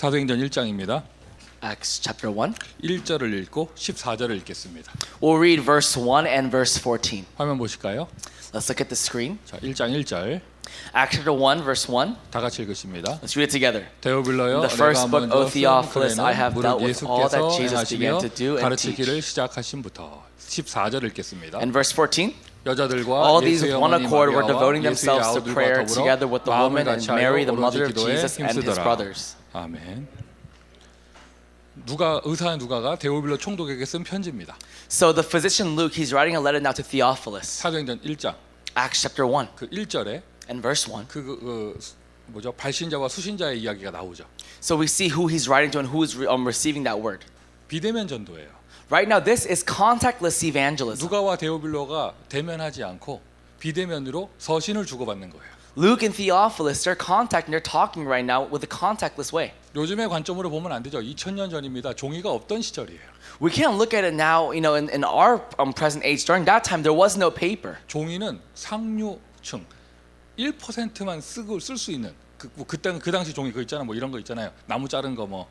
사도행전 1장입니다. Acts chapter 1. 1절을 읽고 14절을 읽겠습니다. We'll read verse 1 and verse 14. 화면 보실까요? Let's look at the screen. 자, 1장 1절 Acts chapter 1 verse 1. 다 같이 읽으십니다. Let's read it together. 데오빌러여, In the first 내가 book, 먼저 O 쓴 Theophilus, I have 글에는 dealt 무릇 with all that 예수께서 Jesus began 행하시며 to do and 가르치기를 teach. 시작하신부터 14절 읽겠습니다. And verse 14. 여자들과 All these 예수의 with one 어머니 accord were 마리아와 devoting 예수의 themselves to 아우들과 prayer 더불어 together with the 마음을 woman and 같이 Mary, 하여 the mother 오로지 of 기도에 Jesus, and his 힘쓰더라. brothers. 아멘. 의사 데오빌로 총독에게 쓴 편지입니다. So the physician Luke, he's writing a letter now to Theophilus. 사도행전 1장 Acts chapter 1 그 1절에 and verse 1. 발신자와 수신자의 이야기가 나오죠. So we see who he's writing to and who is receiving that word. 비대면 전도예요. Right now, this is contactless evangelism. 누가와 데오빌로가 대면하지 않고 비대면으로 서신을 주고받는 거예요. Luke and Theophilus, they're contacting, they're talking right now with a contactless way. 요즘의 관점으로 보면 안 되죠. 2000년 전입니다. 종이가 없던 시절이에요. We can't look at it now, in our present age. During that time, there was no paper. 종이는 상류층 1%만 쓸 수 있는 그 당시 종이 그 있잖아. 뭐 이런 거 있잖아요. 나무 자른 거 뭐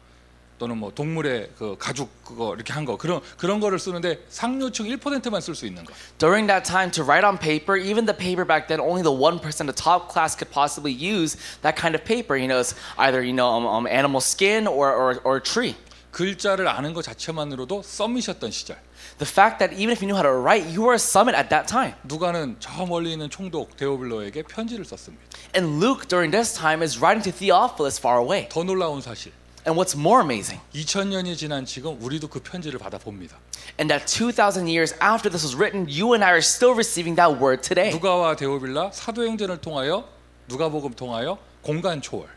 또는 뭐 동물의 그 가죽 그거 이렇게 한 거 그런 거를 쓰는데 상류층 1%만 쓸 수 있는 거. During that time, to write on paper, even the paper back then, only the 1%, the top class, could possibly use that kind of paper. It's either animal skin or tree. 글자를 아는 것 자체만으로도 썸이셨던 시절. The fact that even if you knew how to write, you were a summit at that time. 누가는 저 멀리 있는 총독 데오빌로에게 편지를 썼습니다. And Luke, during this time, is writing to Theophilus far away. 더 놀라운 사실. And what's more amazing, 2000년이 지난 지금 우리도 그 편지를 받아 봅니다. and that 2,000 years after this was written, you and I are still receiving that word today. 누가와 데오빌라 사도행전을 통하여 누가복음 통하여 공간 초월.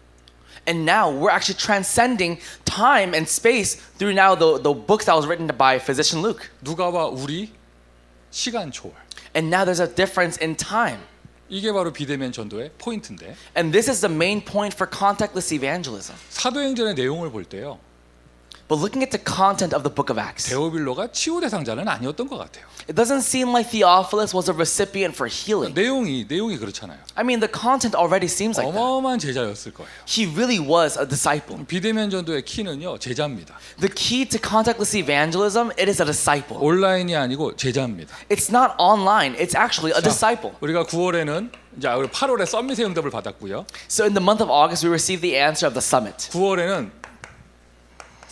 And now we're actually transcending time and space through now the books that was written by physician Luke. 누가와 우리 시간 초월. And now there's a difference in time. 이게 바로 비대면 전도의 포인트인데 And this is the main point for contactless evangelism. 사도행전의 내용을 볼 때요. But looking at the content of the book of Acts, 데오빌로가 치유 대상자는 아니었던 것 같아요. it doesn't seem like Theophilus was a recipient for healing. 내용이 그렇잖아요. I mean, the content already seems like that. 어마어마한 제자였을 거예요. He really was a disciple. 비대면 전도의 키는요 제자입니다. The key to contactless evangelism, it is a disciple. 온라인이 아니고 제자입니다. It's not online, it's actually a disciple. 우리가 9월에는 이제 8월에 썸밋의 응답을 받았고요. So in the month of August, we received the answer of the summit. 9월에는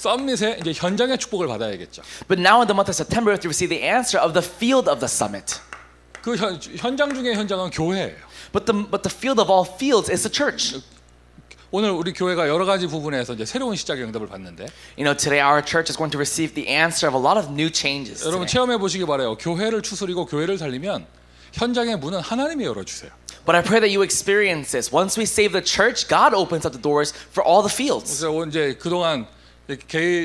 썸밋의 이제 현장의 축복을 받아야겠죠. But now in the month of September, we have to receive the answer of the field of the summit. 그 현장 중에 현장은 교회예요. But the field of all fields is the church. 오늘 우리 교회가 여러 가지 부분에서 이제 새로운 시작의 응답을 받는데 Today our church is going to receive the answer of a lot of new changes. 여러분 today. 체험해 보시기 바라요. 교회를 추스리고 교회를 살리면 현장의 문은 하나님이 열어주세요. But I pray that you experience this. Once we save the church, God opens up the doors for all the fields. 그래서 이제 그동안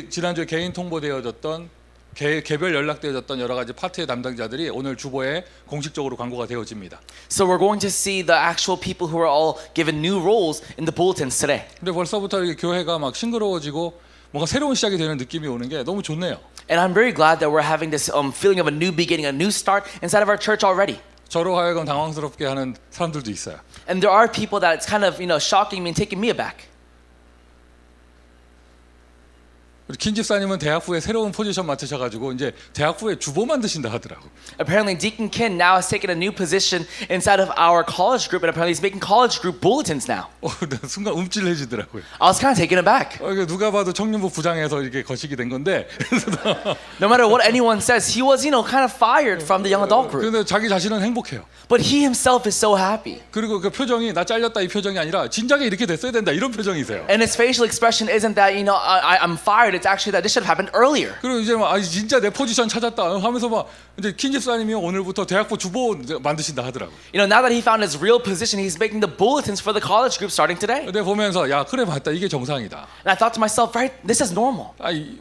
지난주에 개인 통보되어졌던 개별 연락되어졌던 여러 가지 파트의 담당자들이 오늘 주보에 공식적으로 광고가 되어집니다. So we're going to see the actual people who are all given new roles in the bulletins today. 근데 벌써부터 이렇게 교회가 막 싱그러워지고 뭔가 새로운 시작이 되는 느낌이 오는 게 너무 좋네요. And I'm very glad that we're having this feeling of a new beginning, a new start inside of our church already. 저로 하여금 당황스럽게 하는 사람들도 있어요. And there are people that it's kind of shocking me and taking me aback. 우리 kin 집사님은 대학 후에 새로운 포지션 맡으셔가지고 이제 대학 후에 주보 만드신다 하더라고. Apparently, Deacon Ken now has taken a new position inside of our college group, and apparently he's making college group bulletins now. 순간 움찔해지더라고요. I was kind of taken aback. 이게 누가 봐도 청년부 부장에서 이렇게 거시기 된 건데. No matter what anyone says, he was, kind of fired from the young adult group. 근데 자기 자신은 행복해요. But he himself is so happy. 그리고 그 표정이 나 잘렸다 이 표정이 아니라 진작에 이렇게 됐어야 된다 이런 표정이세요. And his facial expression isn't that, I'm fired. It's actually that this should have happened earlier. 그리고 이제 막 진짜 내 포지션 찾았다 하면서 막 이제 kin 집사님이 오늘부터 대학부 주보 만드신다 하더라고. Now that he found his real position, he's making the bulletins for the college group starting today. 근데 보면서 야 그래 맞다 이게 정상이다. And I thought to myself, right, this is normal.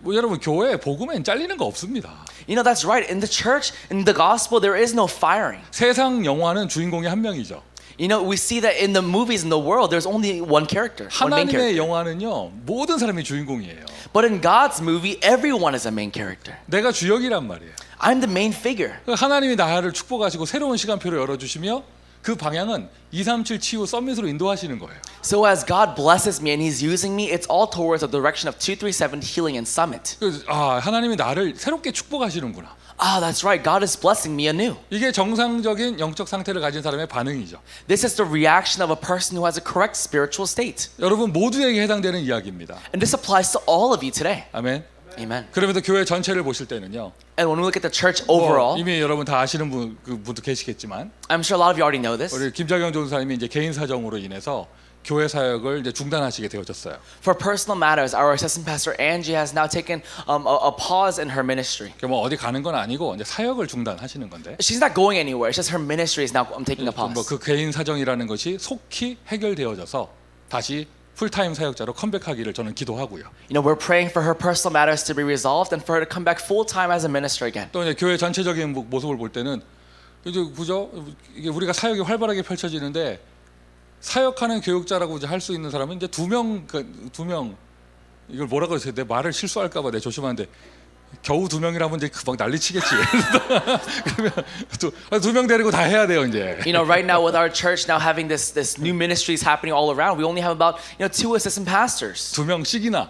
여러분 교회 복음엔 잘리는 거 없습니다. That's right. In the church, in the gospel, there is no firing. 세상 영화는 주인공이 한 명이죠. We see that in the movies in the world, there's only one character, one main 하나님의 character. 영화는요 모든 사람이 주인공이에요. But in God's movie, everyone is a main character. 내가 주역이란 말이에요. I'm the main figure. 하나님이 나를 축복하시고 새로운 시간표를 열어주시며 그 방향은 237 치유 서밋으로 인도하시는 거예요. So as God blesses me and He's using me, it's all towards the direction of 237 Healing and Summit. 하나님이 나를 새롭게 축복하시는구나. Ah, that's right. God is blessing me anew. 이게 정상적인 영적 상태를 가진 사람의 반응이죠. This is the reaction of a person who has a correct spiritual state. 여러분 모두에게 해당되는 이야기입니다. And this applies to all of you today. 아멘. Amen. 그러면서 교회 전체를 보실 때는요. And when we look at the church overall, 이미 여러분 다 아시는 분도 계시겠지만 I'm sure a lot of you already know this. 우리 김자경 전사님이 이제 개인 사정으로 인해서 교회 사역을 이제 중단하시게 되어졌어요. For personal matters, our assistant pastor Angie has now taken a pause in her ministry. 뭐 어디 가는 건 아니고 이제 사역을 중단하시는 건데. She's not going anywhere. It's just her ministry is now taking a pause. 뭐그 개인 사정이라는 것이 속히 해결되어져서 다시 풀타임 사역자로 컴백하기를 저는 기도하고요. You know, we're praying for her personal matters to be resolved and for her to come back full time as a minister again. 또 이제 교회 전체적인 모습을 볼 때는 이제 그죠? 이게 우리가 사역이 활발하게 펼쳐지는데 사역하는 교육자라고 이제 할 수 있는 사람은 이제 두 명 이걸 뭐라고 해서 내 말을 실수할까봐 내 조심하는데 겨우 2명이라면 이제 막 난리치겠지. 그러면 두 명 데리고 다 해야 돼요 이제. You know, right now with our church now having this new ministries happening all around, we only have about 2 assistant pastors. 2명씩이나.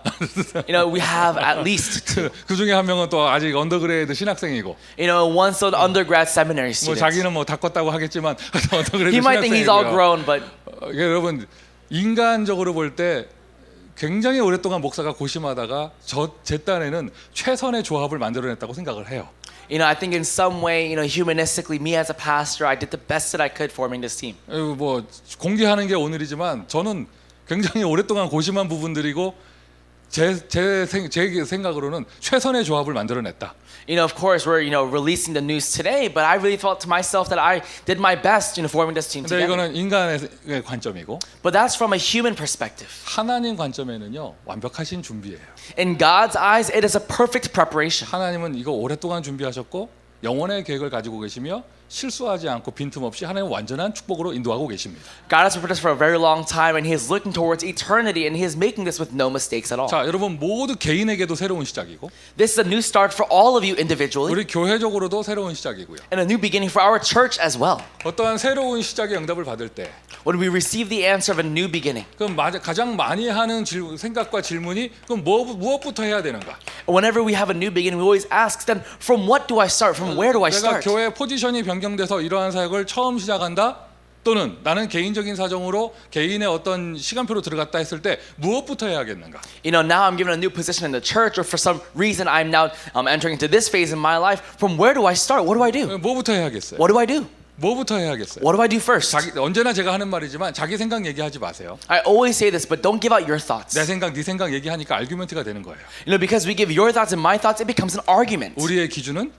You know, we have at least two. 그 중에 한 명은 또 a직 언더그레이드 신학생이고. You know, one's an undergrad seminary 뭐 student. 자기는 뭐 다 컸다고 하겠지만 언더그레이드 He might think he's all 신학생이고요. grown, but 여러분 인간적으로 볼 때 굉장히 오랫동안 목사가 고심하다가 제 딴에는 최선의 조합을 만들어냈다고 생각을 해요. you know, I think in some way, humanistically, me as a pastor, I did the best that I could forming this team. 뭐 공개하는 게 오늘이지만 저는 굉장히 오랫동안 고심한 부분들이고 제 생각으로는 최선의 조합을 만들어냈다. You know, of course, we're releasing the news today, but I really thought to myself that I did my best, forming this team 근데 together. 이거는 인간의 관점이고 But that's from a human perspective. 하나님 관점에는요 완벽하신 준비예요. In God's eyes, it is a perfect preparation. 하나님은 이거 오랫동안 준비하셨고 영원의 계획을 가지고 계시며 실수하지 않고 빈틈없이 하나님은 완전한 축복으로 인도하고 계십니다. God has prepared us for a very long time, and He is looking towards eternity, and He is making this with no mistakes at all. 자, 여러분 모두 개인에게도 새로운 시작이고 This is a new start for all of you individually, 우리 교회적으로도 새로운 시작이고요. and a new beginning for our church as well. 어떠한 새로운 시작의 응답을 받을 때 When we receive the answer of a new beginning, 그럼 가장 많이 하는 생각과 질문이 그럼 무엇부터 해야 되는가? whenever we have a new beginning, we always ask then, from what do I start? From where do I 내가 start? 교회 포지션이 변경돼서 이러한 사역을 처음 시작한다? 또는 나는 개인적인 사정으로 개인의 어떤 시간표로 들어갔다 했을 때 무엇부터 해야겠는가? You know, now I'm given a new position in the church, or for some reason I'm now entering into this phase in my life. From where do I start? What do I do? 뭐부터 해야겠어요? What do I do? 뭐부터 해야겠어요? What do I do first? 언제나 제가 하는 말이지만 자기 생각 얘기하지 마세요. I always say this, but don't give out your thoughts. 내 생각, 네 생각 얘기하니까 알규멘트가 되는 거예요. You know, because we give your thoughts and my thoughts, it becomes an argument. 우리의 기준은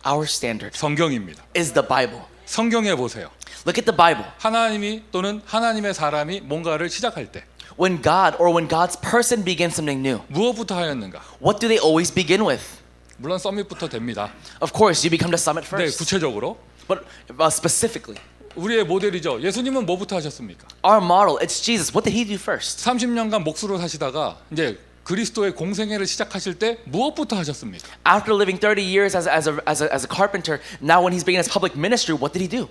Our standard 성경입니다. is the Bible. 성경에 보세요. Look at the Bible. 하나님이 또는 하나님의 사람이 뭔가를 시작할 때 When God or when God's person begins something new, 무엇부터 하였는가? what do they always begin with? 물론 서밋부터 됩니다. Of course, you become the summit 네, first. 구체적으로 But specifically, 우리의 모델이죠. 예수님은 뭐부터 하셨습니까? our model, it's Jesus. What did He do first? 30년간 목수로 사시다가 이제 그리스도의 공생애를 시작하실 때 무엇부터 하셨습니까? After living 30 years as a carpenter, now when He's beginning His public ministry, what did He do?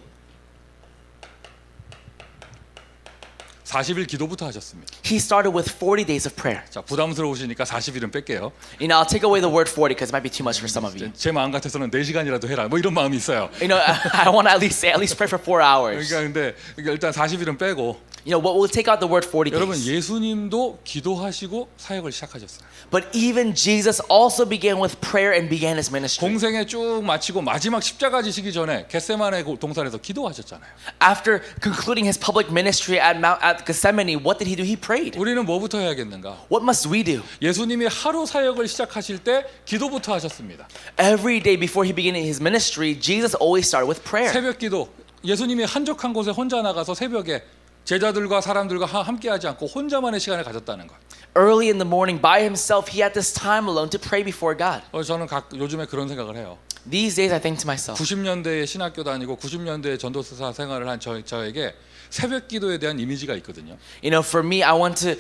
40일 기도부터 하셨습니다. He started with 40 days of prayer. 자, 부담스러우시니까 40일은 뺄게요. You know, I'll take away the word 40 because it might be too much for some of you. 제 마음 같아서는 4시간이라도 해라. 뭐 이런 마음이 있어요. You know, I want to at least pray for 4 hours. 그러니까 근데 일단 40일은 빼고 You know, we'll take out the word 40 여러분 days. 예수님도 기도하시고 사역을 시작하셨어요. But even Jesus also began with prayer and began His ministry. 공생애 쭉 마치고 마지막 십자가 지시기 전에 겟세마네 동산에서 기도하셨잖아요. After concluding His public ministry at Gethsemane, what did He do? He prayed. 우리는 뭐부터 해야겠는가? What must we do? 예수님이 하루 사역을 시작하실 때 기도부터 하셨습니다. Every day before He began His ministry, Jesus always started with prayer. 새벽 기도. 예수님이 한적한 곳에 혼자 나가서 새벽에 제자들과 사람들과 함께하지 않고 혼자만의 시간을 가졌다는 것. Early in the morning, by Himself, He had this time alone to pray before God. 저는 요즘에 그런 생각을 해요. These days, I think to myself, 90년대에 신학교 다니고 90년대에 전도사 생활을 한 저에게 새벽 기도에 대한 이미지가 있거든요. You know, for me, I went to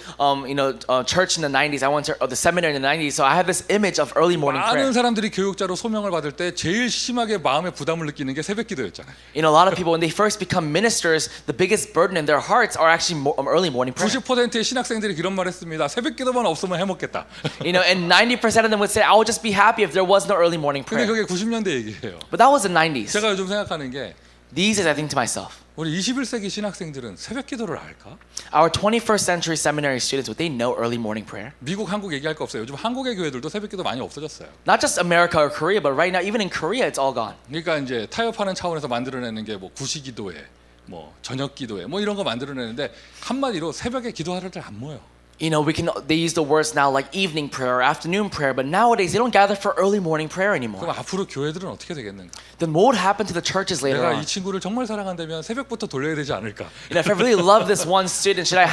church in the 90s. I went to the seminary in the 90s, so I have this image of early morning prayer. 많은 사람들이 교육자로 소명을 받을 때 제일 심하게 마음에 부담을 느끼는 게 새벽 기도였잖아요. You know, a lot of people when they first become ministers, the biggest burden in their hearts are actually early morning prayer. 90%의 신학생들이 그런 말 했습니다. 새벽 기도만 없으면 해먹겠다. You know, and 90% of them would say, "I would just be happy if there was no early morning 근데 prayer." 그게 90년대 얘기예요. But that was the 90s. 제가 요즘 생각하는 게 These days, I think to myself, 우리 21세기 신학생들은 새벽 기도를 알까? our 21st century seminary students, would they know early morning prayer? 미국, 한국 얘기할 거 없어요. 요즘 한국의 교회들도 새벽 기도 많이 없어졌어요. Not just America or Korea, but right now, even in Korea, it's all gone. 그러니까 이제 타협하는 차원에서 만들어내는 게 뭐 구시 기도회, 뭐 저녁 기도회, 뭐 이런 거 만들어내는데 한마디로 새벽에 기도하는 데안 모여. You know, they use the words now like evening prayer or afternoon prayer, but nowadays they don't gather for early morning prayer anymore. 그럼 앞으로 교회들은 어떻게 되겠는가? Then what would happen to the churches later 내가 on? 이 친구를 정말 사랑한다면 새벽부터 돌려야 되지 않을까? You know, if I really love this one student, should I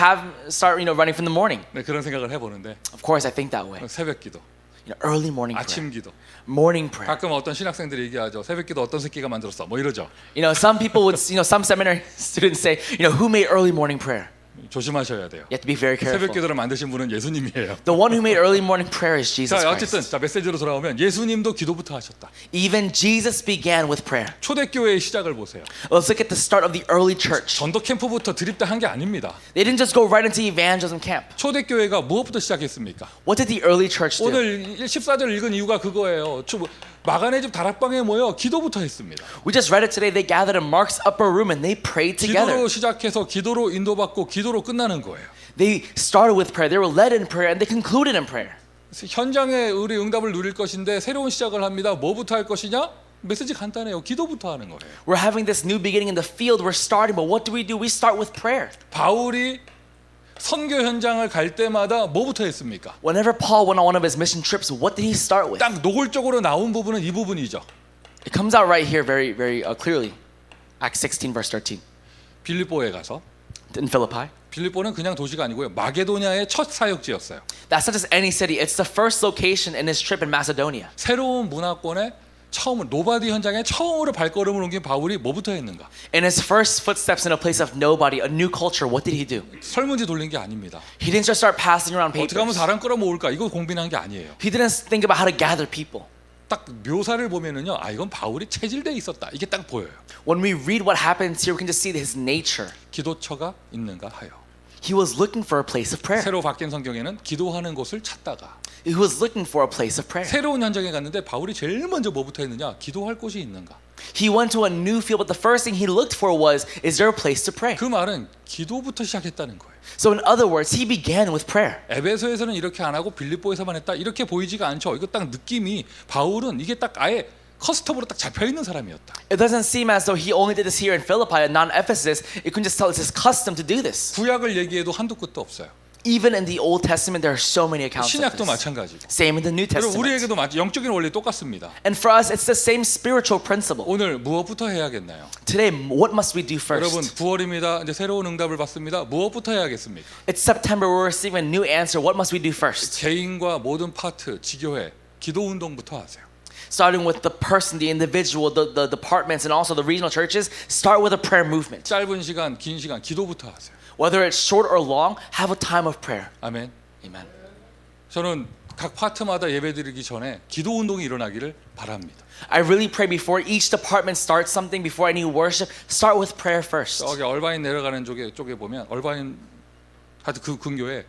start running from the morning? 네, 그런 생각을 해보는데 Of course, I think that way. 새벽 기도, You know, early morning prayer, 아침 기도. morning prayer. 가끔 어떤 신학생들이 얘기하죠. 새벽 기도 어떤 새끼가 만들었어? 뭐 이러죠. You know, some people would, some seminary students say, who made early morning prayer? 조심하셔야 돼요. You have to be very 새벽 careful. 기도를 만드신 분은 예수님이에요. The one who made early morning prayer is Jesus 자, 어쨌든 Christ. 자 메시지로 돌아오면 예수님도 기도부터 하셨다. Even Jesus began with prayer. 초대교회의 시작을 보세요. Let's look at the start of the early church. 전도 캠프부터 드립다 한 게 아닙니다. They didn't just go right into evangelism camp. 초대교회가 무엇부터 시작했습니까? What did the early church do? 오늘 14절 읽은 이유가 그거예요. 마가네 집 다락방에 모여 기도부터 했습니다. We just read it today. They gathered in Mark's upper room and they prayed together. 기도로 시작해서 기도로 인도받고 기도로 끝나는 거예요. They started with prayer. They were led in prayer and they concluded in prayer. 현장에 우리 응답을 누릴 것인데 새로운 시작을 합니다. 뭐부터 할 것이냐? 메시지 간단해요. 기도부터 하는 거예요. We're having this new beginning in the field. We're starting, but what do? We start with prayer. 바울이 선교 현장을 갈 때마다 뭐부터 했습니까? Whenever Paul went on one of his mission trips, what did he start with? 딱 노골적으로 나온 부분은 이 부분이죠. It comes out right here very, very clearly. Acts 16, verse 13. 빌립보에 가서 In Philippi. 빌립보는 그냥 도시가 아니고요. 마게도냐의 첫 사역지였어요. That's not just any city. It's the first location in his trip in Macedonia. 새로운 문화권에 처음으로 노바디 현장에 처음으로 발걸음을 옮긴 바울이 뭐부터 했는가? In his first footsteps in a place of nobody, a new culture, what did he do? 설문지 돌린 게 아닙니다. He didn't just start passing around 어떻게 하면 papers. 사람 끌어모을까? 이거 고민한 게 아니에요. He didn't think about how to gather people. 딱 묘사를 보면은요. 아 이건 바울이 체질돼 있었다. 이게 딱 보여요. When we read what happens here, we can just see his nature. 기도처가 있는가 하여. He was looking for a place of prayer. 새로 바뀐 성경에는 기도하는 곳을 찾다가 He was looking for a place of prayer. 새로운 현장에 갔는데 바울이 제일 먼저 뭐부터 했느냐? 기도할 곳이 있는가? He went to a new field, but the first thing he looked for was, is there a place to pray? 그 말은 기도부터 시작했다는 거예요. So in other words, he began with prayer. 에베소에서는 이렇게 안 하고 빌립보에서만 했다. 이렇게 보이지가 않죠. 이거 딱 느낌이 바울은 이게 딱 아예 커스텀으로 딱 잡혀 있는 사람이었다. It doesn't seem as though he only did this here in Philippi and not Ephesus. You can just tell it's his custom to do this. 구약을 얘기해도 한두 끝도 없어요. Even in the Old Testament, there are so many accounts of 신약도 this. 마찬가지고. Same in the New 그리고 Testament. 우리에게도 영적인 원리 똑같습니다. And for us, it's the same spiritual principle. 오늘 무엇부터 해야겠나요? Today, what must we do 여러분 first? 9월입니다. 이제 새로운 응답을 받습니다. 무엇부터 해야겠습니까? It's September. We're receiving a new answer. What must we do first? 개인과 모든 파트, 지교회, 기도 운동부터 하세요. Starting with the person, the individual, the departments, and also the regional churches, start with a prayer movement. 짧은 시간, 긴 시간 기도부터 하세요. Whether it's short or long, have a time of prayer. 아멘. Amen. 저는 각 파트마다 예배드리기 전에 기도 운동이 일어나기를 바랍니다. I really pray before each department starts something, before any worship, start with prayer first. 저기 얼바인 내려가는 쪽에 보면 얼바인 하여튼 그 근교에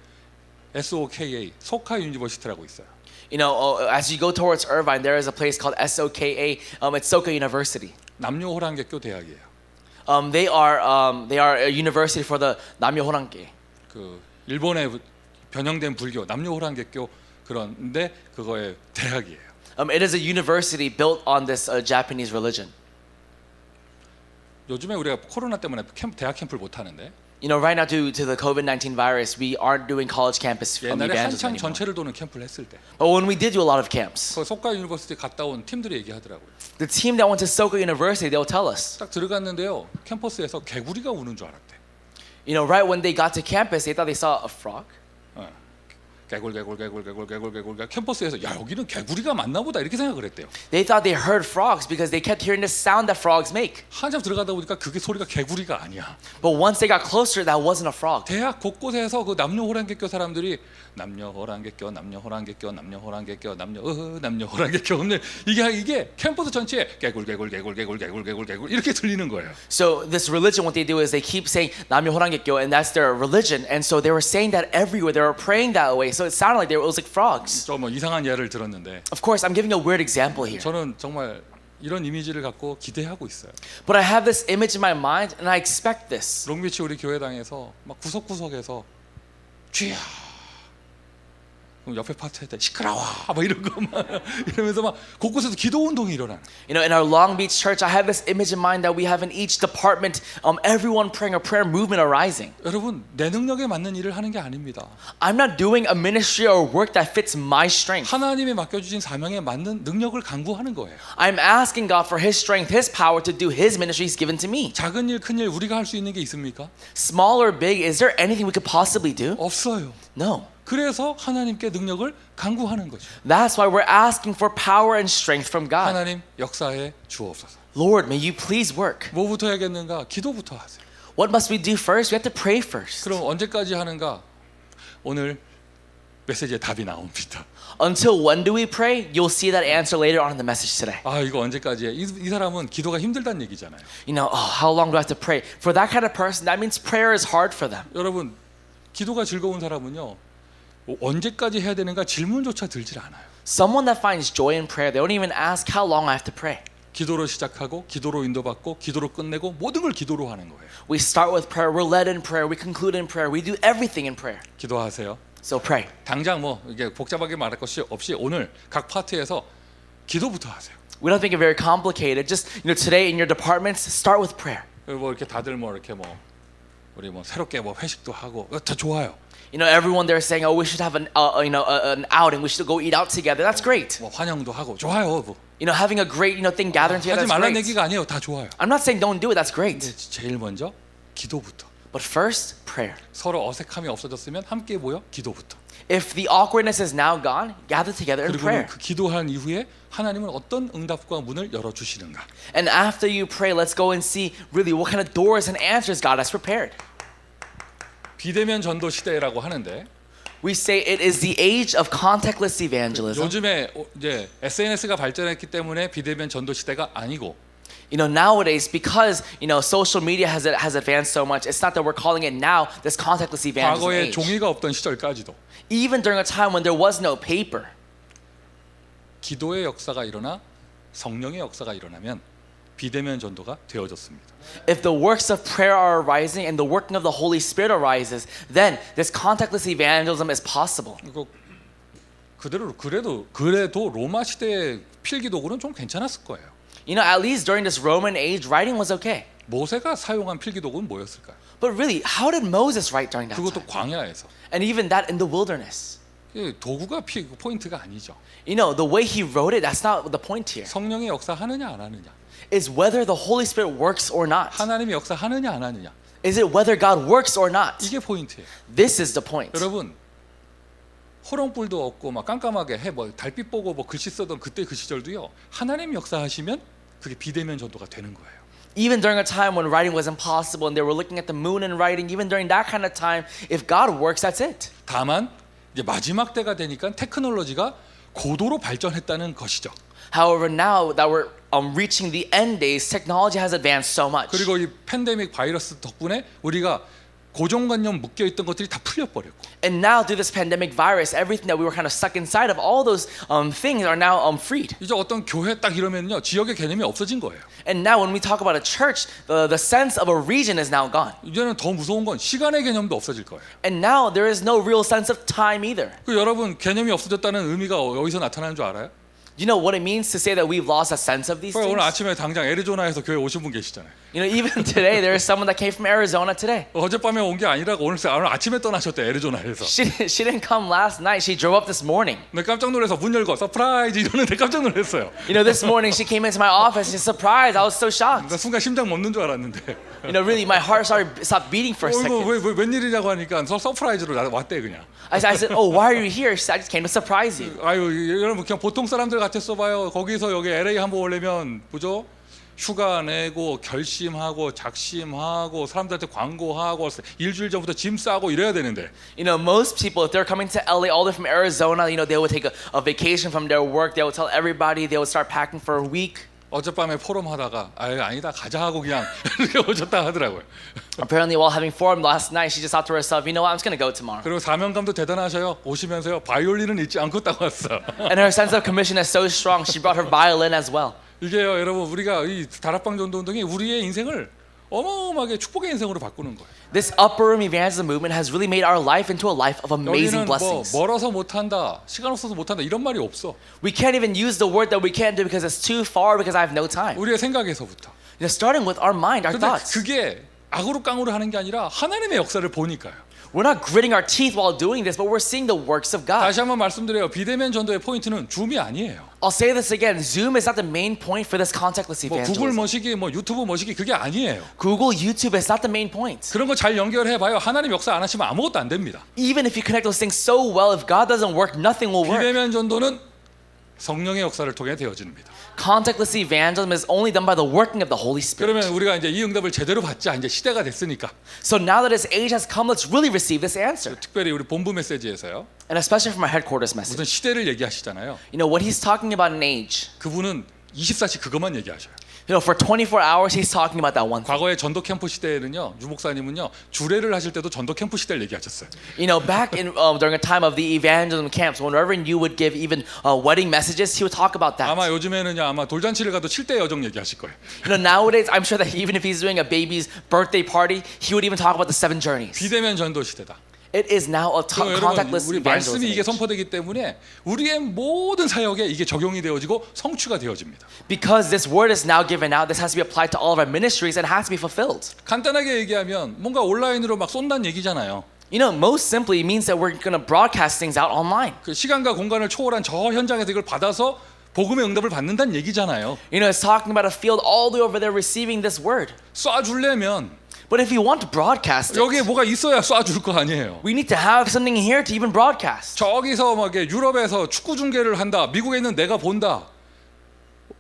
SOKA 소카 유니버시티라고 있어요. You know, as you go towards Irvine, there is a place called SOKA. It's Soka University. 남녀 호랑객교 대학이에요. They are a university for the Namyo Horanke. 그 일본의 변형된 불교 남녀 호랑객교 그런데 그거의 대학이에요. It is a university built on this Japanese religion. 요즘에 우리가 코로나 때문에 대학 캠프를 못 하는데 You know, right now due to the COVID-19 virus, we aren't doing college campus 옛날에 evangelism 한창 anymore. 전체를 도는 캠프를 했을 때 But when we did do a lot of camps, 그 소카 유니버시티 갔다 온 팀들이 얘기하더라고요. the team that went to Soka University, they'll tell us. 딱 들어갔는데요. 캠퍼스에서 개구리가 우는 줄 알았대. You know, right when they got to campus, they thought they saw a frog. 개굴 캠퍼스에서 야 여기는 개구리가 맞나 보다 이렇게 생각을 했대요. They thought they heard frogs because they kept hearing the sound that frogs make. 한참 들어가다 보니까 그게 소리가 개구리가 아니야. But once they got closer, that wasn't a frog. 대학 곳곳에서 그 남녀 호랑개교 사람들이 남녀 호랑개교 오늘 이게 캠퍼스 전체에 개굴 이렇게 들리는 거예요. So this religion, what they do is they keep saying 남녀 호랑개교, and that's their religion. And so they were saying that everywhere. They were praying that way. So it sounded like it was like frogs. 저 뭐 이상한 예를 들었는데 Of course, I'm giving a weird example here. 저는 정말 이런 이미지를 갖고 기대하고 있어요. But I have this image in my mind, and I expect this. 롱비치 우리 교회당에서 막 구석구석에서 쥐야 그럼 옆에 파트에 시끄러워 막 이런 거막 이러면서 막 곳곳에서 기도 운동이 일어나는. You know, in our Long Beach church, I have this image in mind that we have in each department, everyone praying a prayer movement arising. 여러분 내 능력에 맞는 일을 하는 게 아닙니다. I'm not doing a ministry or work that fits my strength. 하나님이 맡겨주신 사명에 맞는 능력을 강구하는 거예요. I'm asking God for His strength, His power to do His ministry He's given to me. 작은 일, 큰 일 우리가 할 수 있는 게 있습니까? Small or big, is there anything we could possibly do? 없어요. No. 그래서 하나님께 능력을 강구하는 거죠. That's why we're asking for power and strength from God. 하나님 역사에 주옵소서. Lord, may you please work. 뭐부터 해야겠는가? 기도부터 하세요. What must we do first? We have to pray first. 그럼 언제까지 하는가? 오늘 메시지에 답이 나옵니다. Until when do we pray? You'll see that answer later on in the message today. 아 이거 언제까지 해? 이 사람은 기도가 힘들다는 얘기잖아요. You know, how long do I have to pray? For that kind of person, that means prayer is hard for them. 여러분 기도가 즐거운 사람은요 언제까지 해야 되는가 질문조차 들질 않아요. Someone that finds joy in prayer, they don't even ask how long I have to pray. 기도로 시작하고 기도로 인도받고 기도로 끝내고 모든 걸 기도로 하는 거예요. We start with prayer, we're led in prayer, we conclude in prayer, we do everything in prayer. 기도하세요. So pray. 당장 뭐 이게 복잡하게 말할 것이 없이 오늘 각 파트에서 기도부터 하세요. We don't think it very complicated. Just today in your departments, start with prayer. 뭐 이렇게 다들 뭐 이렇게 뭐 우리 뭐 새롭게 뭐 회식도 하고 다 좋아요. Everyone there is saying, "Oh, we should have an outing. We should go eat out together." That's great. 뭐 환영도 하고 좋아요. 뭐. Having a great thing gathering together. 하지 That's 말라는 great. 얘기가 아니에요. 다 좋아요. I'm not saying don't do it. That's great. 근데 제일 먼저 기도부터. But first, prayer. 서로 어색함이 없어졌으면 함께 모여 기도부터. If the awkwardness is now gone, gather together in 그리고는 prayer. 그 기도한 이후에 하나님은 어떤 응답과 문을 열어 주시는가. And after you pray, let's go and see really what kind of doors and answers God has prepared. 비대면 전도 시대라고 하는데 We say it is the age of contactless evangelism. 요즘에 이제 SNS가 발전했기 때문에 비대면 전도 시대가 아니고 Nowadays, because social media has advanced so much, it's not that we're calling it now this contactless evangelism 과거에 age. 종이가 없던 시절까지도 Even during a time when there was no paper, 기도의 역사가 일어나 성령의 역사가 일어나면 비대면 전도가 되어졌습니다. if the works of prayer are arising and the working of the Holy Spirit arises, then this contactless evangelism is possible. 이거 그래도 로마 시대의 필기도구는 좀 괜찮았을 거예요. At least during this Roman age, writing was okay. 모세가 사용한 필기도구는 뭐였을까요? But really, how did Moses write during that 그것도 time? 광야에서. And even that in the wilderness. 도구가 포인트가 아니죠. The way he wrote it, that's not the point here. 성령의 역사 하느냐 안 하느냐. Is whether the Holy Spirit works or not. 하나님의 역사 하느냐 안 하느냐. Is it whether God works or not? 이게 포인트예요. This is the point. 여러분 호롱불도 없고 막 깜깜하게 뭐 달빛 보고 뭐 글씨 쓰던 그때 그 시절도요. 하나님 역사하시면 그게 비대면 전도가 되는 거예요. Even during a time when writing was impossible and they were looking at the moon and writing, even during that kind of time, if God works, that's it. 다만 이제 마지막 때가 되니까 테크놀로지가 고도로 발전했다는 것이죠. However, now that we're reaching the end days, technology has advanced so much. 그리고 이 팬데믹 바이러스 덕분에 우리가 고정관념 묶여 있던 것들이 다 풀려버렸고. And now through this pandemic virus, everything that we were kind of stuck inside of, all those things are now freed. 이제 어떤 교회 딱 이러면요 지역의 개념이 없어진 거예요. And now when we talk about a church, the sense of a region is now gone. 이제는 더 무서운 건 시간의 개념도 없어질 거예요. And now there is no real sense of time either. 그 여러분 개념이 없어졌다는 의미가 어디서 나타나는 줄 알아요? You know what it means to say that we've lost a sense of these 오늘 things? 아침에 당장 애리조나에서 교회 오신 분 계시잖아요. You know, even today, there is someone that came from Arizona today. 어젯밤에 온 게 아니라고 오늘 아침에 떠나셨대 애리조나에서. She didn't come last night. She drove up this morning. 내 깜짝 놀라서 문 열고 서프라이즈 이러는데 깜짝 놀랐어요. You know, this morning she came into my office. She's surprised. I was so shocked. 나 순간 심장 멈는 줄 알았는데. You know, really, my heart stopped beating for a 이거 second. 웬일이냐고 하니까 서프라이즈로 왔대 그냥. I said, "Oh, why are you here?" She said, "I just came to surprise you." 아유 여러분 그냥 보통 사람들 같았어 봐요. 거기서 여기 LA 한번 오려면 뭐죠? 휴가 내고 결심하고 작심하고 사람들한테 광고하고 일주일 전부터 짐 싸고 이래야 되는데 You know, most people, if they're coming to LA all the way from Arizona, you know, they would take a vacation from their work. They would tell everybody. They would start packing for a week. 어젯밤에 포럼 하다가 아니다 가자 하고 그냥 이렇게 오셨다 하더라고요. Apparently, while having forum last night, she just thought to herself, "You know what? I'm just gonna go tomorrow." 그리고 사명감도 대단하셔요. 오시면서요 바이올린은 잊지 않고 딱 왔어. And her sense of commission is so strong. She brought her violin as well. 이게요 여러분 우리가 이 다락방 전도 운동이 우리의 인생을 어마어마하게 축복의 인생으로 바꾸는 거예요. This upper room evangelism movement has really made our life into a life of amazing 여기는 뭐 blessings. 멀어서 못한다 시간 없어서 못한다 이런 말이 없어. We can't even use the word that we can't do because it's too far because I have no time. 우리의 생각에서부터. You know, starting with our mind, our 근데 thoughts. 그게 악으로 깡으로 하는 게 아니라 하나님의 역사를 보니까요. We're not gritting our teeth while doing this, but we're seeing the works of God. 다시 한번 말씀드려요. 비대면 전도의 포인트는 줌이 아니에요. I'll say this again. Zoom is not the main point for this contactless 뭐 구글 evangelism. 머시기, 뭐 유튜브 머시기 그게 아니에요. Google, YouTube is not the main point. 그런 거 잘 연결해봐요. 하나님 역사 안 하시면 아무것도 안 됩니다. Even if you connect those things so well, if God doesn't work, nothing will work. 비대면 전도는 성령의 역사를 통해 되어집니다. Contactless evangelism is only done by the working of the Holy Spirit. 그러면 우리가 이제 이 응답을 제대로 받자. 이제 시대가 됐으니까. So now that this age has come, let's really receive this answer. 특별히 우리 본부 메시지에서요. And especially from our headquarters message. 무슨 시대를 얘기하시잖아요. You know, when he's talking about an age, 그분은 24시 그것만 얘기하셔요. you know, for 24 hours, he's talking about that one thing. 과거의 전도 캠프 시대에는요. 유 목사님은요. 주례를 하실 때도 전도 캠프 시대를 얘기하셨어요. You know, back in during a time of the evangelism camps, when Reverend you would give even wedding messages, he would talk about that. 아마 요즘에는요. 아마 돌잔치를 가도 7대 여정 얘기하실 거예요. You know, nowadays, I'm sure that even if he's doing a baby's birthday party, he would even talk about the 7 journeys. 비대면 전도 시대다. It is now a 여러분 contactless 우리 말씀이 evangelism 이게 age. 선포되기 때문에 우리의 모든 사역에 이게 적용이 되어지고 성취가 되어집니다. Because this word is now given out, this has to be applied to all of our ministries and has to be fulfilled. 간단하게 얘기하면 뭔가 온라인으로 막 쏜다는 얘기잖아요. You know, most simply means that we're going to broadcast things out online. 그 시간과 공간을 초월한 저 현장에서 이걸 받아서 복음의 응답을 받는다는 얘기잖아요. You know, it's talking about a field all the way over there receiving this word. 쏴주려면 But if you want to broadcast it, 여기에 뭐가 있어야 쏴줄 거 아니에요. we need to have something here to even broadcast. 저기서 막 이렇게 유럽에서 축구 중계를 한다. 미국에 있는 내가 본다.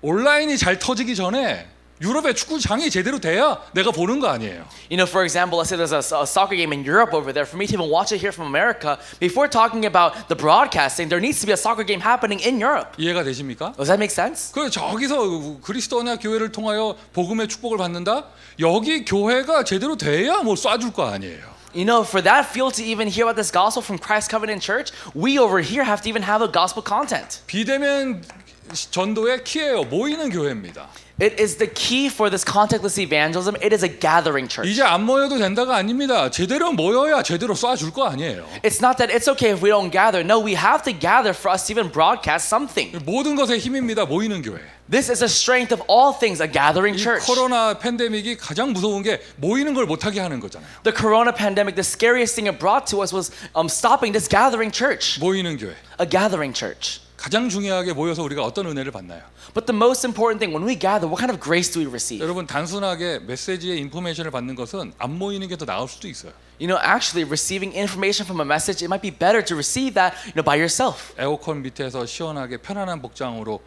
온라인이 잘 터지기 전에 유럽의 축구장이 제대로 돼야 내가 보는 거 아니에요. You know, for example, let's say there's a soccer game in Europe over there. For me to even watch it here from America, before talking about the broadcasting, there needs to be a soccer game happening in Europe. 이해가 되십니까? Does that make sense? 그 저기서 그리스도 언약 교회를 통하여 복음의 축복을 받는다. 여기 교회가 제대로 돼야 뭐 쏴줄 거 아니에요. You know, for that field to even hear about this gospel from Christ Covenant Church, we over here have to even have a gospel content. 비대면 전도의 키예요. 모이는 교회입니다. It is the key for this contactless evangelism. It is a gathering church. 이제 안 모여도 된다가 아닙니다. 제대로 모여야 제대로 쏴줄 거 아니에요. It's not that it's okay if we don't gather. No, we have to gather for us to even broadcast something. 모든 것의 힘입니다. 모이는 교회. This is the strength of all things, a gathering 이 church. 코로나 팬데믹이 가장 무서운 게 모이는 걸 못하게 하는 거잖아요. The corona pandemic, the scariest thing it brought to us was stopping this gathering church, 모이는 교회. a gathering church. 가장 중요하게 모여서 우리가 어떤 은혜를 받나요? But the most important thing, when we gather, what kind of grace do we receive? 여러분 단순하게 메시지의 인포메이션을 받는 것은 안 모이는 게 더 나을 수도 있어요. You know, actually receiving information from a message, it might be better to receive that, you know, by yourself. 에어컨 밑에서 시원하게 편안한 복장으로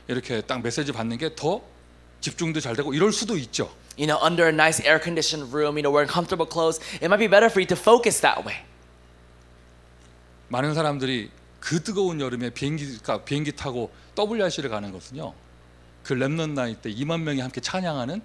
이렇게 딱 메시지 받는 게 더 집중도 잘 되고 이럴 수도 있죠. You know, under a nice air-conditioned room, you know, wearing comfortable clothes, it might be better for you to focus that way. 많은 사람들이 그 뜨거운 여름에 비행기 타고 WRC를 가는 것은요. 그 렘넌트 나이트 때 2만 명이 함께 찬양하는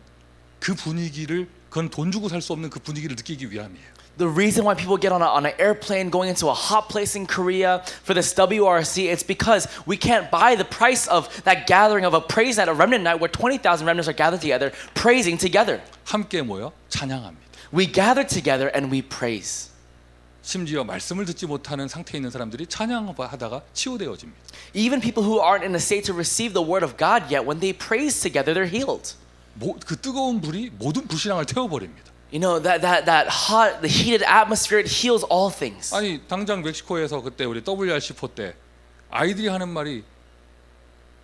그 분위기를 그건 돈 주고 살 수 없는 그 분위기를 느끼기 위함이에요. The reason why people get on an airplane going into a hot place in Korea for this WRC, it's because we can't buy the price of that gathering of a praise night, a remnant night where 20,000 remnants are gathered together, praising together. 함께 모여 찬양합니다. We gather together and we praise. 심지어 말씀을 듣지 못하는 상태에 있는 사람들이 찬양하다가 치유되어집니다. Even people who aren't in a state to receive the word of God yet, when they praise together, they're healed. 그 뜨거운 불이 모든 불신앙을 태워버립니다. You know, that hot, the heated atmosphere, it heals all things. 아니 당장 멕시코에서 그때 우리 WRC4 때 아이들이 하는 말이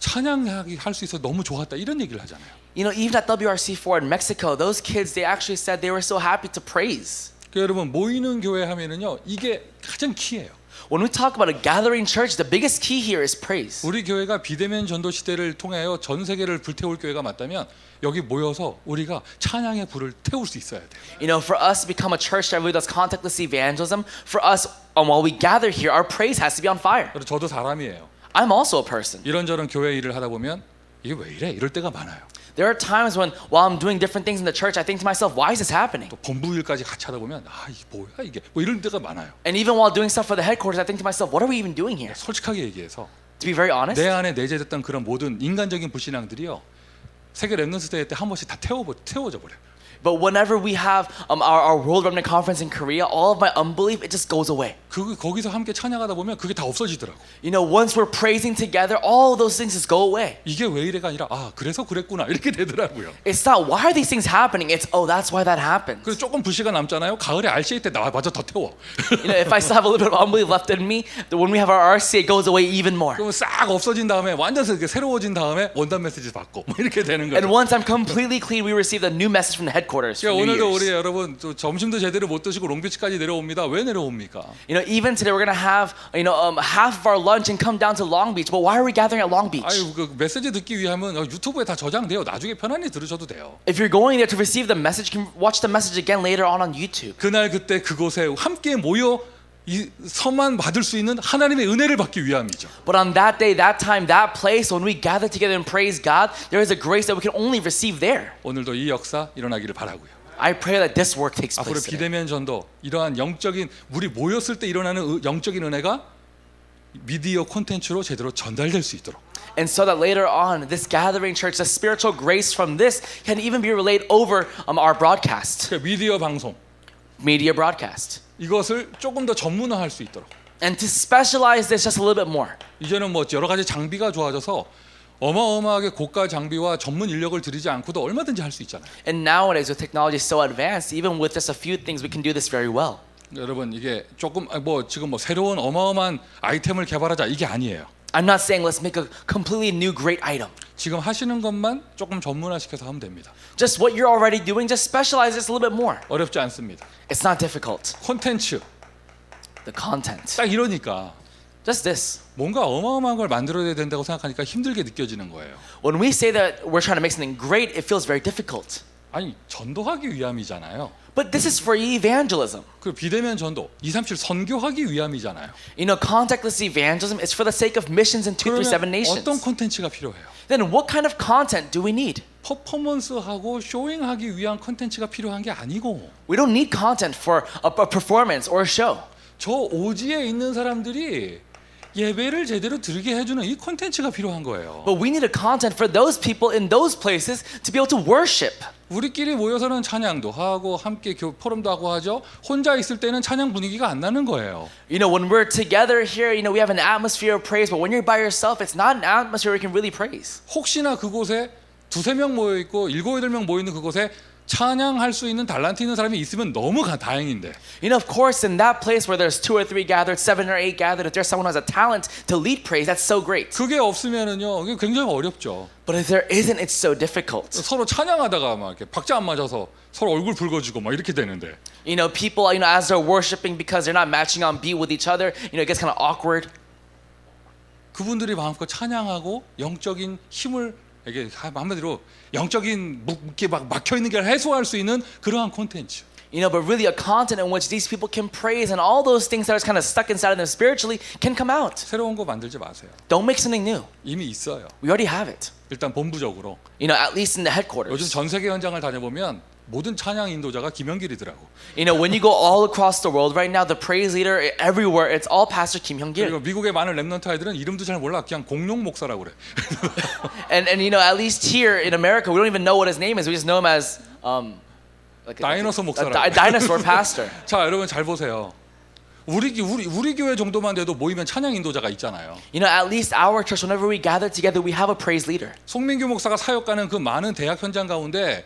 찬양하기 할 수 있어 너무 좋았다 이런 얘기를 하잖아요. You know, even at WRC4 in Mexico, those kids, they actually said they were so happy to praise. 그러니까 여러분 모이는 교회 하면은요 이게 가장 키예요. When we talk about a gathering church, the biggest key here is praise. 우리 교회가 비대면 전도 시대를 통하여 전 세계를 불태울 교회가 맞다면 여기 모여서 우리가 찬양의 불을 태울 수 있어야 돼요. You know, for us to become a church that really does contactless evangelism, for us, while we gather here, our praise has to be on fire. 그리고 저도 사람이에요. I'm also a person. 이런저런 교회 일을 하다 보면 이게 왜 이래? 이럴 때가 많아요. There are times when, while I'm doing different things in the church, I think to myself, why is this happening? 또 본부 일까지 같이 하다 보면 아 이게 뭐야 이게 뭐 이런 때가 많아요. And even while doing stuff for the headquarters, I think to myself, what are we even doing here? 솔직하게 얘기해서 To be very honest, 내 안에 내재됐던 그런 모든 인간적인 불신앙들이요 세계 랩넌트 대회 때 한 번씩 다 태워져 버려. but whenever we have our World Remnant Conference in Korea, all of my unbelief, it just goes away. 거기서 함께 찬양하다 보면 그게 다 없어지더라고. You know, once we're praising together, all those things just go away. 이게 왜 이래가 아니라 아 그래서 그랬구나 이렇게 되더라고요. It's not why are these things happening, it's oh, that's why that happens. 그래서 조금 불씨가 남잖아요. 가을에 RCA 때 마저 더 태워. You know, if I still have a little bit of unbelief left in me, when we have our RC, it goes away even more. 그러면 싹 없어진 다음에 완전 새로워진 다음에 원단 메시지 받고 뭐 이렇게 되는 And 거예요. once I'm completely clean, we receive a new message from the headquarters for 그러니까 New 오늘도 Year's. 우리 여러분 또 점심도 제대로 못 드시고 롱비치까지 내려옵니다. 왜 내려옵니까? You know, even today we're gonna have half of our lunch and come down to Long Beach. But why are we gathering at Long Beach? 아유 그 메시지 듣기 위하면 유튜브에 다 저장돼요. 나중에 편안히 들으셔도 돼요. If you're going there to receive the message, you can watch the message again later on YouTube. 그날 그때 그곳에 함께 모여 이 서만 받을 수 있는 하나님의 은혜를 받기 위함이죠. But on that day, that time, that place, when we gather together and praise God, there is a grace that we can only receive there. 오늘도 이 역사 일어나기를 바라고요. I pray that this work takes 앞으로 place today. 비대면 전도 이러한 영적인 우리 모였을 때 일어나는 영적인 은혜가 미디어 콘텐츠로 제대로 전달될 수 있도록. And so that later on, this gathering church, the spiritual grace from this can even be relayed over our broadcast, 그러니까 미디어 방송 media broadcast. 이것을 조금 더 전문화할 수 있도록. And to specialize this just a little bit more. 이제는 뭐 여러 가지 장비가 좋아져서 어마어마하게 고가 장비와 전문 인력을 들이지 않고도 얼마든지 할 수 있잖아요. And nowadays, with technology so advanced, even with just a few things, we can do this very well. 여러분 이게 조금 뭐 지금 뭐 새로운 어마어마한 아이템을 개발하자 이게 아니에요. I'm not saying let's make a completely new great item. 지금 하시는 것만 조금 전문화시켜서 하면 됩니다. Just what you're already doing, just specialize this a little bit more. 어렵지 않습니다. It's not difficult. 콘텐츠 The content. 딱 이러니까 Just this. 뭔가 어마어마한 걸 만들어야 된다고 생각하니까 힘들게 느껴지는 거예요. When we say that we're trying to make something great, it feels very difficult. 아니 전도하기 위함이잖아요. But this is for evangelism. 그 비대면 전도 237 선교하기 위함이잖아요. You know, contactless evangelism is for the sake of missions in 237 그러면 nations. 어떤 콘텐츠가 필요해요? Then what kind of content do we need? 퍼포먼스하고 쇼잉하기 위한 콘텐츠가 필요한 게 아니고 We don't need content for a performance or a show. 저 오지에 있는 사람들이 예배를 제대로 드리게 해주는 이 콘텐츠가 필요한 거예요. But we need a content for those people in those places to be able to worship. 우리끼리 모여서는 찬양도 하고 함께 포럼도 하고 하죠. 혼자 있을 때는 찬양 분위기가 안 나는 거예요. You know, when we're together here, you know, we have an atmosphere of praise, but when you're by yourself, it's not an atmosphere where you can really praise. 혹시나 그곳에 두세 명 모여 있고 일곱 여덟 명 모여 있는 그곳에 찬양할 수 있는 달란트 있는 사람이 있으면 너무 다행인데. You know, of course, in that place where there's 2 or 3 gathered, 7 or 8 gathered, if there's someone who has a talent to lead praise, that's so great. 그게 없으면은요, 이게 굉장히 어렵죠. But if there isn't, it's so difficult. 서로 찬양하다가 막 이렇게 박자 안 맞아서 서로 얼굴 붉어지고 막 이렇게 되는데. You know, people, you know, as they're worshiping because they're not matching on beat with each other, you know, it gets kind of awkward. 그분들이 마음껏 찬양하고 영적인 힘을 이게 한마디로 영적인 이렇게 막 막혀 있는 게 해소할 수 있는 그러한 콘텐츠. You know, but really a content in which these people can praise and all those things that are kind of stuck inside of them spiritually can come out. 새로운 거 만들지 마세요. Don't make something new. 이미 있어요. We already have it. 일단 본부적으로. You know, at least in the 요즘 headquarters. 전 세계 현장을 다녀보면 모든 찬양 인도자가 김영길이더라고. You know, when you go all across the world right now, the praise leader everywhere, it's all Pastor Kim Hyung-gil. 그리고 미국의 많은 랩넌트 아이들은 이름도 잘 몰라. 그냥 공룡 목사라고 그래. And you know, at least here in America, we don't even know what his name is. We just know him as like 다이너소 목사라고. a dinosaur pastor. 자, 여러분 잘 보세요. 우리 교회 정도만 돼도 모이면 찬양 인도자가 있잖아요. You know, at least our church, whenever we gather together, we have a praise leader. 송민규 목사가 사역가는 그 많은 대학 현장 가운데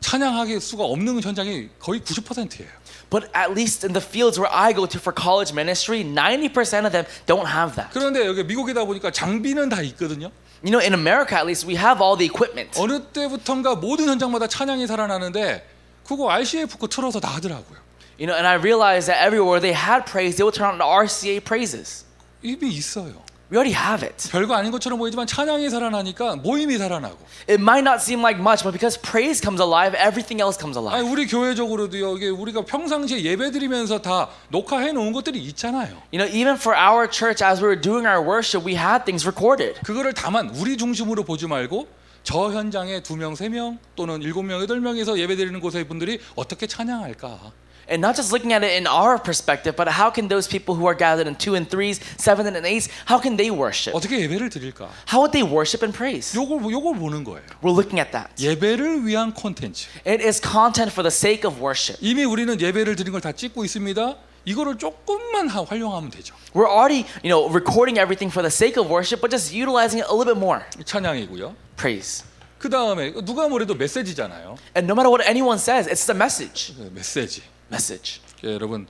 찬양하기 수가 없는 현장이 거의 90%예요. But at least in the fields where I go to for college ministry, 90% of them don't have that. 그런데 여기 미국이다 보니까 장비는 다 있거든요. You know, in America at least, we have all the equipment. 어느 때부턴가 모든 현장마다 찬양이 살아나는데 그거 RCA 거 틀어서 다 하더라고요. You know, and I realized that everywhere they had praise, they would turn on the RCA praises. 이미 있어요. We already have it. 별거 아닌 것처럼 보이지만 찬양이 살아나니까 모임이 살아나고. It might not seem like much, but because praise comes alive, everything else comes 아니 alive. 우리 교회적으로도요. 이게 우리가 평상시에 예배드리면서 다 녹화해 놓은 것들이 있잖아요. You know, even for our church, as we were doing our worship, we had things recorded. 그거를 다만 우리 중심으로 보지 말고 저 현장에 2명, 3명 또는 7명, 8명에서 예배드리는 곳의 분들이 어떻게 찬양할까? And not just looking at it in our perspective, but how can those people who are gathered in 2 and 3s, 7 and 8s, how can they worship? 어떻게 예배를 드릴까? How would they worship and praise? 요걸 보는 거예요. We're looking at that. 예배를 위한 콘텐츠. It is content for the sake of worship. 이미 우리는 예배를 드린 걸 다 찍고 있습니다. 이거를 조금만 활용하면 되죠. We're already, you know, recording everything for the sake of worship, but just utilizing it a little bit more. 찬양이고요. Praise. 그 다음에 누가 뭐래도 메시지잖아요. And no matter what anyone says, it's the message. 메시지. Message. 여러분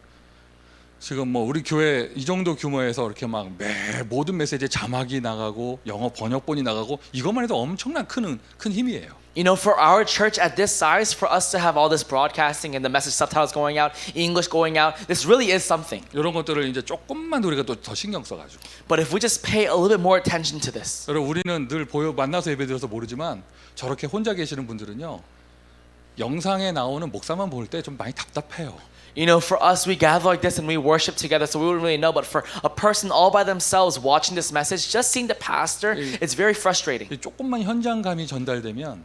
지금 뭐 우리 교회 이 정도 규모에서 이렇게 막 모든 메시지에 자막이 나가고 영어 번역본이 나가고 이것만 해도 엄청난 큰 힘이에요. You know, for our church at this size, for us to have all this broadcasting and the message subtitles going out, English going out, this really is something. 이런 것들을 이제 조금만 우리가 또 더 신경 써가지고. But if we just pay a little bit more attention to this, 여러분 우리는 늘 만나서 예배드려서 모르지만 저렇게 혼자 계시는 분들은요 영상에 나오는 목사만 볼 때 좀 많이 답답해요. you know, for us, we gather like this and we worship together, so we wouldn't really know. But for a person all by themselves watching this message, just seeing the pastor, it's very frustrating. 조금만 현장감이 전달되면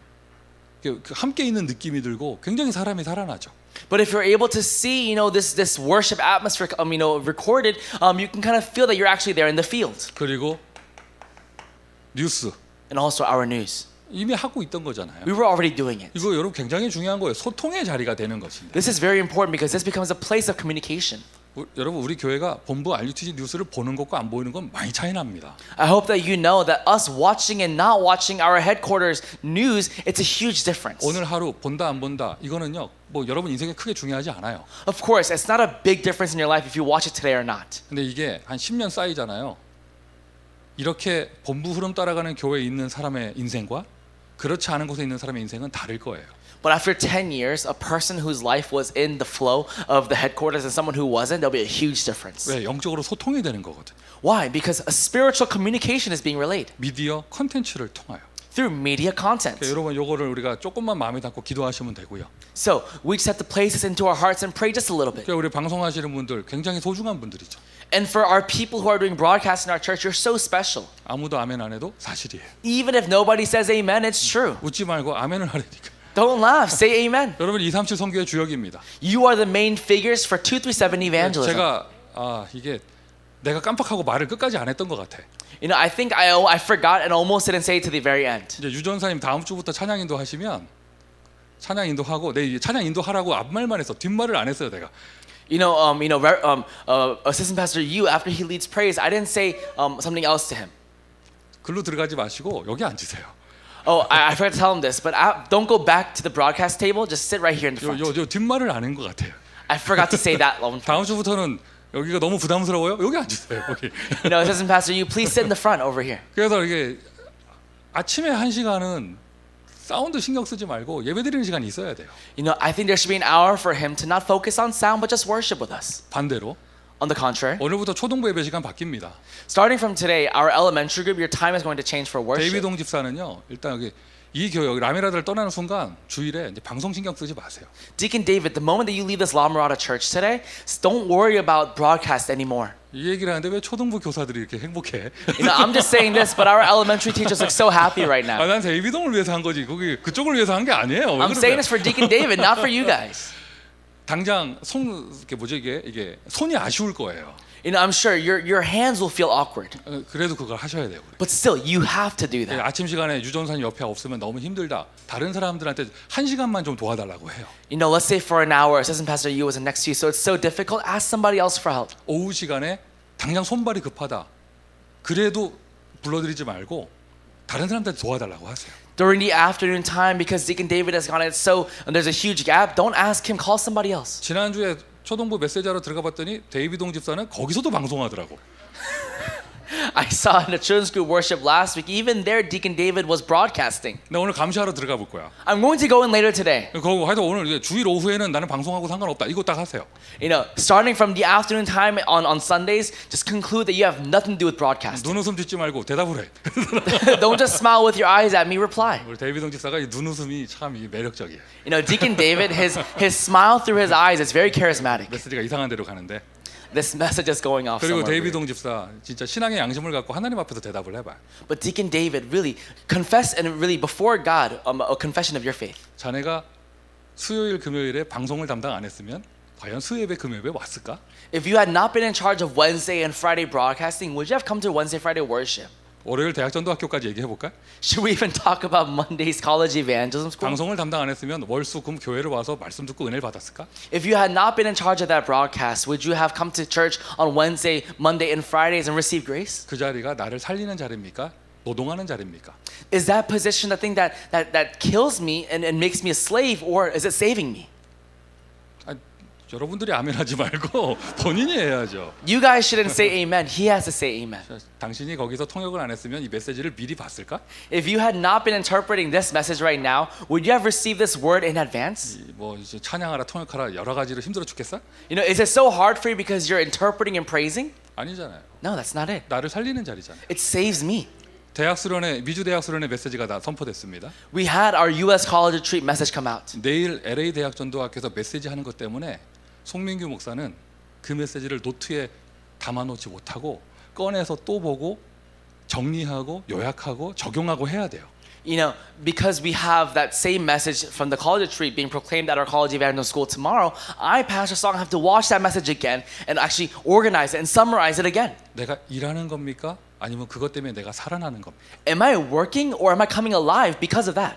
함께 있는 느낌이 들고 굉장히 사람이 살아나죠. But if you're able to see, you know, this worship atmosphere, you know, recorded, you can kind of feel that you're actually there in the field. 그리고 뉴스 And also our news. 이미 하고 있던 거잖아요. We were already doing it. 이거 여러분 굉장히 중요한 거예요. 소통의 자리가 되는 것입니다. This is very important because this becomes a place of communication. 여러분 우리 교회가 본부 RUTC 뉴스를 보는 것과 안 보이는 건 많이 차이 납니다. I hope that you know that us watching and not watching our headquarters news, it's a huge difference. 오늘 하루 본다 안 본다 이거는요. 뭐 여러분 인생에 크게 중요하지 않아요. Of course, it's not a big difference in your life if you watch it today or not. 근데 이게 한 10년 쌓이잖아요. 이렇게 본부 흐름 따라가는 교회에 있는 사람의 인생과 그렇지 않은 곳에 있는 사람의 인생은 다를 거예요. But after 10 years, a person whose life was in the flow of the headquarters and someone who wasn't, there'll be a huge difference. 왜? 영적으로 소통이 되는 거거든요. Why? Because a spiritual communication is being relayed 미디어 컨텐츠를 통하여. through media content. 여러분 요거를 우리가 조금만 마음에 담고 기도하시면 되고요. So we just have to place this into our hearts and pray just a little bit. 우리 방송하시는 분들 굉장히 소중한 분들이죠. And for our people who are doing broadcasts in our church, you're so special. 아무도 아멘 안 해도 사실이에요. Even if nobody says amen, it's true. 웃지 말고 아멘을 하려니까. Don't laugh, say amen. 여러분 237 선교의 주역입니다. You are the main figures for 237 evangelism. 제가 이게 내가 깜빡하고 말을 끝까지 안 했던 것 같아. You know, I think I forgot and almost didn't say it to the very end. 이제 유 전사님 다음 주부터 찬양 인도 하시면 찬양 인도하고 내 찬양 인도하라고 앞말만 했어. 뒷말을 안 했어요, 내가. You know, Assistant Pastor Yu, after he leads praise, I didn't say something else to him. 글로 들어가지 마시고 여기 앉으세요. Oh, I forgot to tell him this, but don't go back to the broadcast table. Just sit right here in the front. 요 뒷말을 안 한 것 같아요. I forgot to say that one. 다음 주부터는 여기가 너무 부담스러워요. 여기 앉으세요. 여기. You know, Assistant Pastor Yu, please sit in the front over here. 그래서 이게 아침에 1시간은 사운드 신경 쓰지 말고 예배드리는 시간이 있어야 돼요. You know, I think there should be an hour for him to not focus on sound, but just worship with us. 반대로 On the contrary, 오늘부터 초등부 예배 시간 바뀝니다. starting from today, our elementary group, your time is going to change for worship. 데이비동 집사는요. 일단 여기 이 교회 여기 라미라드를 떠나는 순간 주일에 이제 방송 신경 쓰지 마세요. Deacon David, the moment that you leave this La Mirada church today, don't worry about broadcast anymore. 이 얘기를 하는데 왜 초등부 교사들이 이렇게 행복해? You know, I'm just saying this, but our elementary teachers look so happy right now. 난 데이비동을 위해서 한 거지. 거기 그쪽을 위해서 한 게 아니에요. 왜 I'm saying 그러세요? this for Deacon David, not for you guys. 당장 이게 뭐지 이게 손이 아쉬울 거예요. You know, I'm sure your hands will feel awkward. 그래도 그걸 하셔야 돼요. 우리. But still, you have to do that. 아침 시간에 유전사님 옆에 없으면 너무 힘들다. 다른 사람들한테 1시간만 좀 도와달라고 해요. You know, let's say for an hour, assistant pastor Yu wasn't next to you, so it's so difficult. Ask somebody else for help. 오후 시간에 당장 손발이 급하다. 그래도 불러드리지 말고 다른 사람들한테 도와달라고 하세요. During the afternoon time, because Deacon David has gone, and there's a huge gap. Don't ask him. Call somebody else. 지난주에 초동부 메시지하러 들어가 봤더니 데이비동 집사는 거기서도 방송하더라고. I saw in the children's group worship last week. Even there, Deacon David was broadcasting. 나 오늘 감시하러 들어가 볼 거야. I'm going to go in later today. 거기 하여튼 오늘 이제 주일 오후에는 나는 방송하고 상관없다. 이거 딱 하세요. You know, starting from the afternoon time on Sundays, just conclude that you have nothing to do with broadcasting. 눈웃음 짓지 말고 대답을 해. Don't just smile with your eyes at me. Reply. 우리 데이비동 집사가 이 눈웃음이 참 매력적이에요. You know, Deacon David, his smile through his eyes is very charismatic. 메시지가 이상한 데로 가는데. This message is going off 그리고 somewhere. 데이비동 집사 진짜 신앙의 양심을 갖고 하나님 앞에서 대답을 해봐. But Deacon David, really confess and really before God, a confession of your faith. 자네가 수요일 금요일에 방송을 담당 안 했으면 과연 수요예배 금요예배 왔을까? If you had not been in charge of Wednesday and Friday broadcasting, would you have come to Wednesday, Friday worship? 월요일 대학전도학교까지 얘기해 볼까? Should we even talk about Monday's college evangelism school? 방송을 담당 안 했으면 월수금 교회를 와서 말씀 듣고 은혜를 받았을까? If you had not been in charge of that broadcast, would you have come to church on Wednesday, Monday, and Fridays and received grace? 그 자리가 나를 살리는 자리입니까? 노동하는 자리입니까? Is that position the thing that kills me and makes me a slave, or is it saving me? 아, 여러분들이 아멘하지 말고 본인이 해야죠. You guys shouldn't say amen. He has to say amen. 자, 당신이 거기서 통역을 안 했으면 이 메시지를 미리 봤을까? If you had not been interpreting this message right now, would you have received this word in advance? 뭐 이제 찬양하라 통역하라 여러 가지로 힘들어 죽겠어? You know, is it so hard for you because you're interpreting and praising? 아니잖아요. No, that's not it. 나를 살리는 자리잖아요. It saves me. 대학 수련회 미주 대학 수련회 메시지가 다 선포됐습니다. We had our U.S. college retreat message come out. 내일 LA 대학 전도학교에서 메시지 하는 것 때문에 송민규 목사는 그 메시지를 노트에 담아놓지 못하고 꺼내서 또 보고 정리하고 요약하고 적용하고 해야 돼요. You know, because we have that same message from the college retreat being proclaimed at our college evangelism school tomorrow, I, Pastor Song, have to watch that message again and actually organize it and summarize it again. 내가 일하는 겁니까? 아니면 그것 때문에 내가 살아나는 겁니까? Am I working or am I coming alive because of that?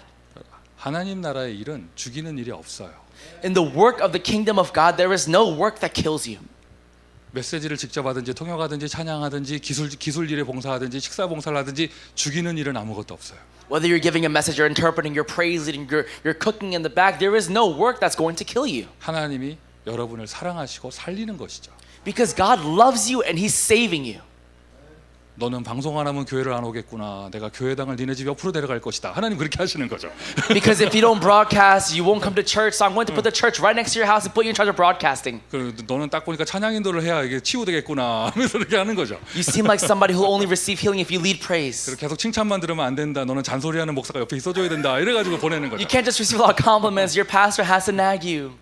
하나님 나라의 일은 죽이는 일이 없어요. In the work of the kingdom of God, there is no work that kills you. 메시지를 직접 하든지 통역하든지 찬양하든지 기술 일에 봉사하든지 식사 봉사를 하든지 죽이는 일은 아무것도 없어요. Whether you're giving a message, you're interpreting, you're praise leading, you're cooking in the back, there is no work that's going to kill you. 하나님이 여러분을 사랑하시고 살리는 것이죠. Because God loves you and He's saving you. 너는 방송 안 하면 교회를 안 오겠구나. 내가 교회당을 니네 집 옆으로 데려갈 것이다. 하나님 그렇게 하시는 거죠. Because if you don't broadcast, you won't come to church. So I'm going to put the church right next to your house and put you in charge of broadcasting. 그 너는 딱 보니까 찬양 인도를 해야 이게 치유되겠구나 하면서 이렇게 하는 거죠. You seem like somebody who will only receive healing if you lead praise. 그리고 계속 칭찬만 들으면 안 된다. 너는 잔소리하는 목사가 옆에 있어줘야 된다. 이래가지고 보내는 거죠. You can't just receive a lot of compliments. Your pastor has to nag you.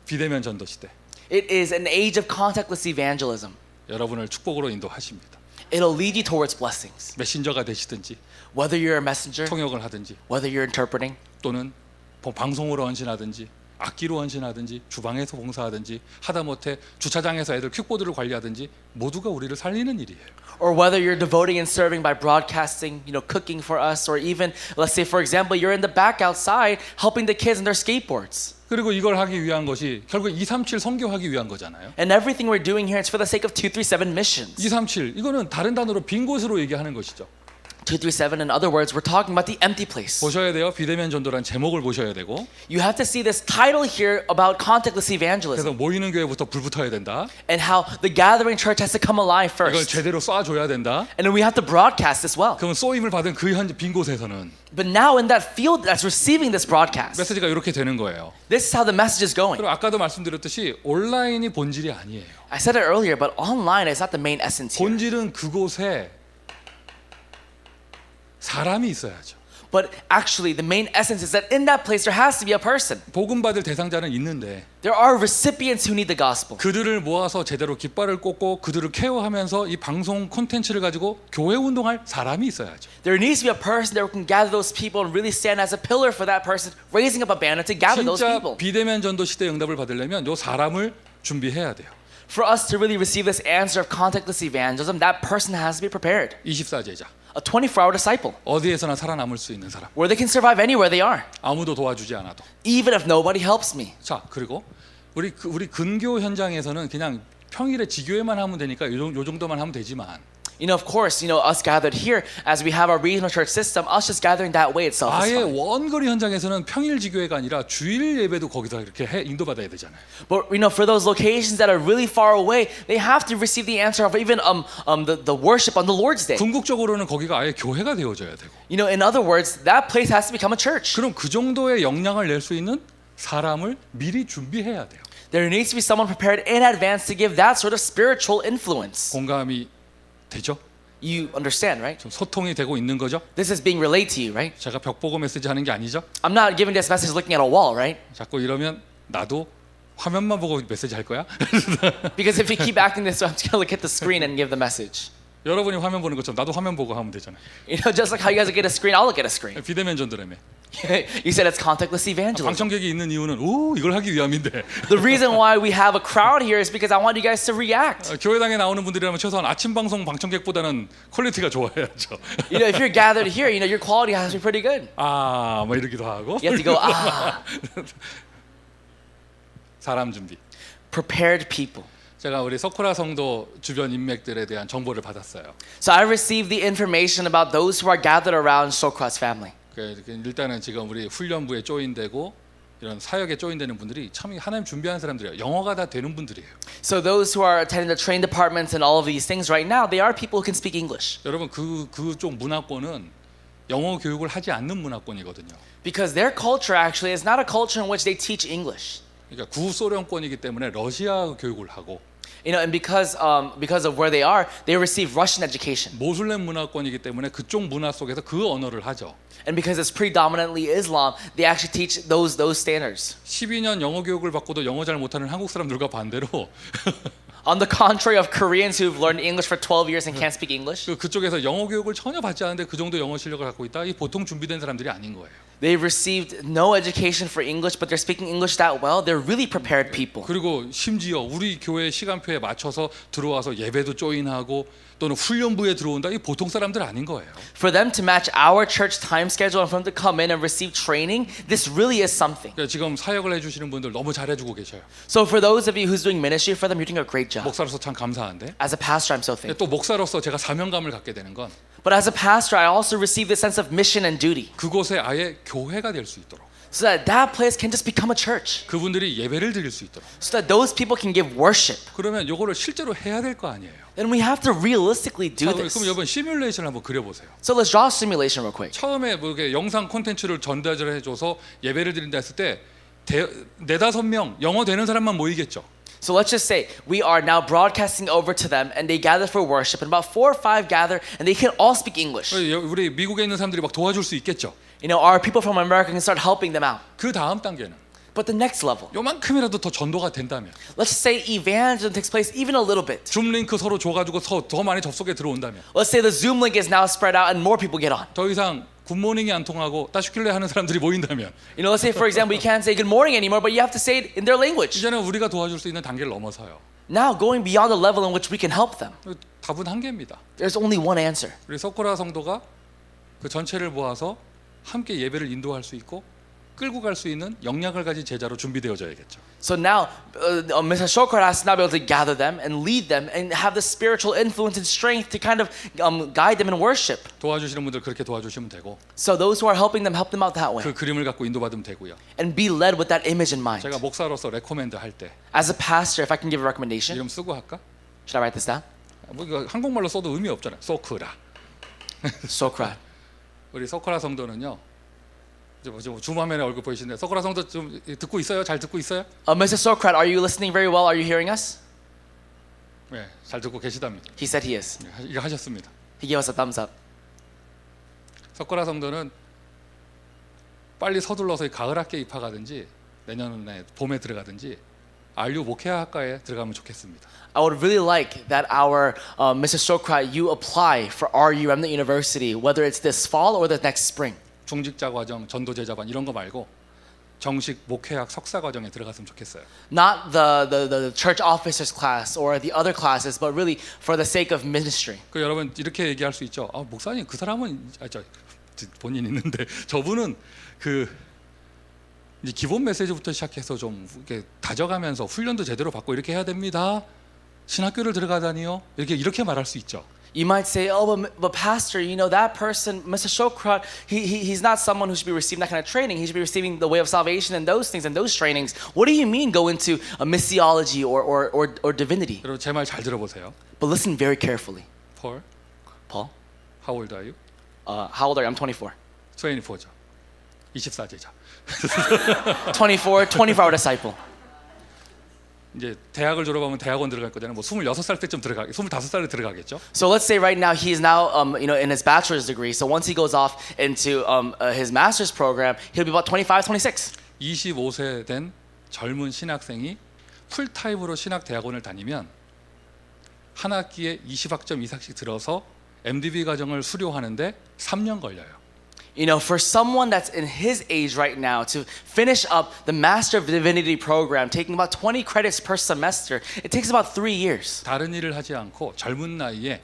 비대면 전도 시대. It is an age of contactless evangelism. 여러분을 축복으로 인도하십니다. It'll lead you towards blessings. 메신저가 되시든지 Whether you're a messenger, 통역을 하든지 whether you're interpreting, 또는 방송으로 헌신하든지 악기로 헌신하든지 주방에서 봉사하든지 하다못해 주차장에서 애들 퀵보드를 관리하든지 모두가 우리를 살리는 일이에요. or whether you're devoting and serving by broadcasting, you know, cooking for us, or even, let's say, for example, you're in the back outside helping the kids in their skateboards. 그리고 이걸 하기 위한 것이 결국 237 선교하기 위한 거잖아요. And everything we're doing here is for the sake of 237 missions. 237 이거는 다른 단어로 빈 곳으로 얘기하는 것이죠. 237, in other words, we're talking about the empty place. 보셔야 돼요. 비대면 전도란 제목을 보셔야 되고 You have to see this title here about contactless evangelism 그래서 모이는 교회부터 불 붙어야 된다. and how the gathering church has to come alive 이걸 first. 제대로 쏴줘야 된다. And then we have to broadcast as well. 그러면 쏘임을 받은 그 현 빈 곳에서는 But now in that field that's receiving this broadcast, 메시지가 이렇게 되는 거예요. this is how the message is going. 그리고 아까도 말씀드렸듯이 온라인이 본질이 아니에요. I said it earlier, but online is not the main essence here. 본질은 그곳에 사람이 있어야죠. But actually, the main essence is that in that place there has to be a person. 복음 받을 대상자는 있는데 There are recipients who need the gospel. 그들을 모아서 제대로 깃발을 꽂고 그들을 케어하면서 이 방송 콘텐츠를 가지고 교회 운동할 사람이 있어야죠. There needs to be a person that can gather those people and really stand as a pillar for that person, raising up a banner to gather those 진짜 people. 비대면 전도 시대 응답을 받으려면 요 사람을 준비해야 돼요. For us to really receive this answer of contactless evangelism, that person has to be prepared. 24제자. A 24-hour disciple, 어디에서나 살아남을 수 있는 사람. where they can survive anywhere they are, 아무도 도와주지 않아도. even if nobody helps me. 자, 그리고 우리 근교 현장에서는 그냥 평일에 지교회만 하면 되니까 요 정도만 하면 되지만 You know, of course, us gathered here, as we have our regional church system, us just gathering that way itself is 아예 fine. 원거리 현장에서는 평일 지교회가 아니라 주일 예배도 거기서 이렇게 인도받아야 되잖아요. But for those locations that are really far away, they have to receive the answer of even the worship on the Lord's Day. 궁극적으로는 거기가 아예 교회가 되어져야 되고. In other words, that place has to become a church. 그럼 그 정도의 역량을 낼 수 있는 사람을 미리 준비해야 돼요. There needs to be someone prepared in advance to give that sort of spiritual influence. 공감이 되죠? You understand, right? 좀 소통이 되고 있는 거죠? This is being relayed to you, right? 제가 벽 보고 메시지 하는 게 아니죠? I'm not giving this message looking at a wall, right? 자꾸 이러면 나도 화면만 보고 메시지 할 거야? Because if you keep acting this way, I'm just going to look at the screen and give the message. 여러분이 화면 보는 것처럼 나도 화면 보고 하면 되잖아요. Just like how you guys look at a screen, I'll look at a screen. 비대면 전도라며. You said it's contactless evangelism. 방청객이 있는 이유는 이걸 하기 위함인데 The reason why we have a crowd here is because I want you guys to react. 교회당에 나오는 분들이라면 최소한 아침 방송 방청객보다는 퀄리티가 좋아야죠. If you're gathered here, your quality has to be pretty good. 뭐 이러기도 하고. You have to go, 사람 준비. Prepared people. 제가 우리 서쿠라 성도 주변 인맥들에 대한 정보를 받았어요. So I received the information about those who are gathered around Sokrat's family. 일단은 지금 우리 훈련부에 조인되고 이런 사역에 조인되는 분들이 참 하나님 준비한 사람들이에요. 영어가 다 되는 분들이에요. So those who are attending the train departments and all of these things right now, they are people who can speak English. 여러분 그쪽 문화권은 영어 교육을 하지 않는 문화권이거든요. Because their culture actually is not a culture in which they teach English. 그러니까 구소련권이기 때문에 러시아 교육을 하고 And because of where they are, they receive Russian education. 모슬렘 문화권이기 때문에 그쪽 문화 속에서 그 언어를 하죠. And because it's predominantly Islam, they actually teach those standards. 12년 영어 교육을 받고도 영어 잘 못하는 한국 사람들과 반대로 On the contrary of Koreans who've learned English for 12 years and can't speak English, 그쪽에서 영어 교육을 전혀 받지 않는데 그 정도 영어 실력을 갖고 있다. 이 보통 준비된 사람들이 아닌 거예요. they've received no education for English, but they're speaking English that well. They're really prepared people. 그리고 심지어 우리 교회 시간표에 맞춰서 들어와서 예배도 조인하고 또는 훈련부에 들어온다. 이 보통 사람들 아닌 거예요. For them to match our church time schedule and for them to come in and receive training, this really is something. 그러니까 지금 사역을 해주시는 분들 너무 잘해주고 계셔요. So for those of you who's doing ministry for them, you're doing a great job. 목사로서 참 감사한데 As a pastor, I'm so thankful. 또 목사로서 제가 사명감을 갖게 되는 건 But as a pastor, I also receive this sense of mission and duty, 그곳에 아예 교회가 될 수 있도록 so that that place can just become a church, 그분들이 예배를 드릴 수 있도록 so that those people can give worship. 그러면 요거를 실제로 해야 될 거 아니에요. Then we have to realistically do 자, this. 그럼 여러분 시뮬레이션을 한번 그려보세요. So let's draw a simulation real quick. 처음에 뭐 이렇게 영상 콘텐츠를 전달을 해줘서 예배를 드린다 했을 때 네다섯 명 영어 되는 사람만 모이겠죠. So let's just say we are now broadcasting over to them and they gather for worship and about 4 or 5 gather and they can all speak English. 우리 미국에 있는 사람들이 막 도와줄 수 있겠죠. Our people from America can start helping them out. 그 다음 단계는 But the next level, 요만큼이라도 더 전도가 된다면 let's just say evangelism takes place even a little bit. 줌 링크 서로 줘가지고 더 많이 접속에 들어온다면 Let's say the Zoom link is now spread out and more people get on. 더 이상 굿모닝이 안 통하고 따슈킬레 하는 사람들이 모인다면 Let's say for example you can't say good morning anymore, but you have to say it in their language. 이제는 우리가 도와줄 수 있는 단계를 넘어서요. Now going beyond the level in which we can help them. 답은 한 개입니다. There's only one answer. 우리 서쿠라 성도가 그 전체를 모아서 함께 예배를 인도할 수 있고 끌고 갈 수 있는 역량을 가진 제자로 준비되어져야겠죠. So now, Mr. Sokrat has to now be able to gather them and lead them and have the spiritual influence and strength to kind of guide them in worship. 도와주시는 분들 그렇게 도와주시면 되고 So those who are helping them, help them out that way. 그 그림을 갖고 인도받으면 되고요. And be led with that image in mind. 제가 목사로서 레코멘드 할 때 As a pastor, if I can give a recommendation, 이름 쓰고 할까? should I write this down? 뭐 이거 한국말로 써도 의미 없잖아요. 서쿠라. Sokrat. 우리 서쿠라 성도는요. 지금 줌화면에 얼굴 보이시는데 서쿠라 성도 좀 듣고 있어요? 잘 듣고 있어요? Mr. Sokrat, are you listening very well? Are you hearing us? 네, 잘 듣고 계시답니다. He said he is. 이거 하셨습니다. He gave us a thumbs up. 서쿠라 성도는 빨리 서둘러서 가을 학기에 입학하든지 내년에 봄에 들어가든지 RU 목회학과에 들어가면 좋겠습니다. I would really like that our Mr. Sokrat, you apply for RU Remnant University, whether it's this fall or the next spring. 중직자 과정, 전도 제자반 이런 거 말고 정식 목회학 석사 과정에 들어갔으면 좋겠어요. Not the church officers class or the other classes, but really for the sake of ministry. 그 여러분 이렇게 얘기할 수 있죠. 아, 목사님 그 사람은 본인 있는데 저분은 그 이제 기본 메시지부터 시작해서 좀 이렇게 다져가면서 훈련도 제대로 받고 이렇게 해야 됩니다. 신학교를 들어가다니요. 이렇게 말할 수 있죠. You might say, oh, but pastor, you know, that person, Mr. Shokrat, he's not someone who should be receiving that kind of training. He should be receiving the way of salvation and those things and those trainings. What do you mean go into a missiology or divinity? 여러분 제 말 잘 들어보세요. But listen very carefully. Paul, Paul, how old are you? how old are you? I'm 24. 24죠. 24제자. 24-hour disciple. 이제 대학을 졸업하면 대학원 들어갈 거잖아요. 뭐 26살 때쯤 25살에 들어가겠죠. So let's say right now he's now in his bachelor's degree. So once he goes off into his master's program, he'll be about 25, 26. 25세 된 젊은 신학생이 풀타임으로 신학 대학원을 다니면 한 학기에 20학점 이상씩 들어서 MDB 과정을 수료하는데 3년 걸려요. You know, for someone that's in his age right now to finish up the Master of Divinity program, taking about 20 credits per semester, it takes about 3 years. 다른 일을 하지 않고 젊은 나이에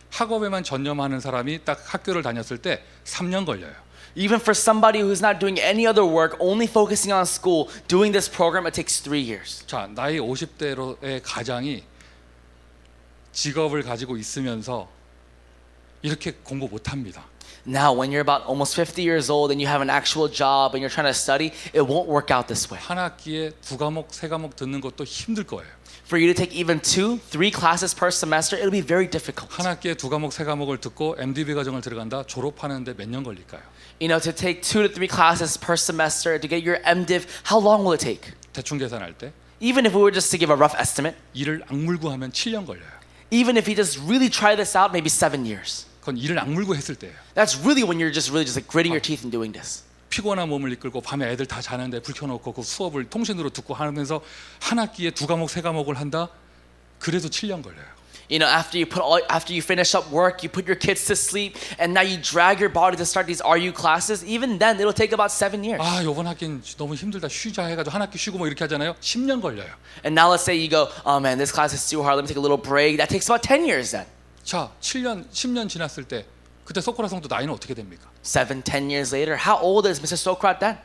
학업에만 전념하는 사람이 딱 학교를 다녔을 때 3년 걸려요. Even for somebody who's not doing any other work, only focusing on school, doing this program, it takes 3 years. 자, 나이 50대로의 가장이 직업을 가지고 있으면서 이렇게 공부 못 합니다. Now, when you're about almost 50 years old and you have an actual job and you're trying to study, it won't work out this way. 한 학기에 2과목, 3과목 듣는 것도 힘들 거예요. For you to take even 2, 3 classes per semester, it'll be very difficult. 한 학기에 2과목, 3과목을 듣고 MDB 과정을 들어간다. 졸업하는데 몇 년 걸릴까요? You know, to take 2 to 3 classes per semester to get your MDiv, how long will it take? 대충 계산할 때 Even if we were just to give a rough estimate, 일을 악물고 하면 7년 걸려요. even if you just really try this out, maybe 7 years. 그건 일을 악물고 했을 때예요. That's really when you're just like gritting your teeth and doing this. 피곤한 몸을 이끌고 밤에 애들 다 자는데 불 켜놓고 그 수업을 통신으로 듣고 하면서 한 학기에 2과목, 3과목을 한다. 그래도 7년 걸려요. You know, after you finish up work, you put your kids to sleep, and now you drag your body to start these RU classes. Even then, it'll take about 7 years. 아, 이번 학기는 너무 힘들다. 쉬자 해가지고 한 학기 쉬고 뭐 이렇게 하잖아요. 10년 걸려요. And now let's say you go, oh man, this class is too hard. Let me take a little break. That takes about 10 years then. 자, 7년, 10년 지났을 때 그때 소코라 성도 나이는 어떻게 됩니까? 7, 10 years later, how old is Mr. Sokrat then?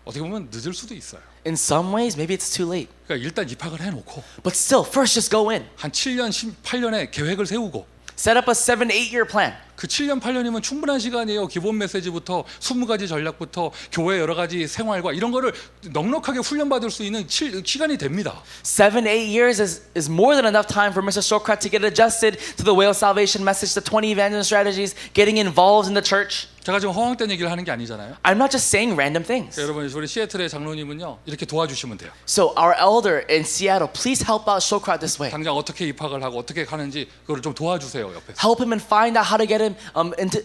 어떻게 보면 늦을 수도 있어요. In some ways, maybe it's too late. 그러니까 일단 입학을 해놓고 But still, first just go in. 한 7년, 8년의 계획을 세우고 Set up a 7, 8-year plan. 그 7년, 8년이면 충분한 시간이에요. 기본 메시지부터 20가지 전략부터 교회 여러 가지 생활과 이런 거를 넉넉하게 훈련받을 수 있는 시간이 됩니다. 7, 8 years is more than enough time for Mr. Sokrat to get adjusted to the way of salvation message, the 20 evangelism strategies, getting involved in the church. 제가 지금 허황된 얘기를 하는 게 아니잖아요. I'm not just saying random things. 여러분, 우리 시애틀의 장로님은요 이렇게 도와주시면 돼요. So our elder in Seattle, please help out Sokrat this way. 당장 어떻게 입학을 하고 어떻게 가는지 그걸 좀 도와주세요 옆에서. Help him and find out how to get him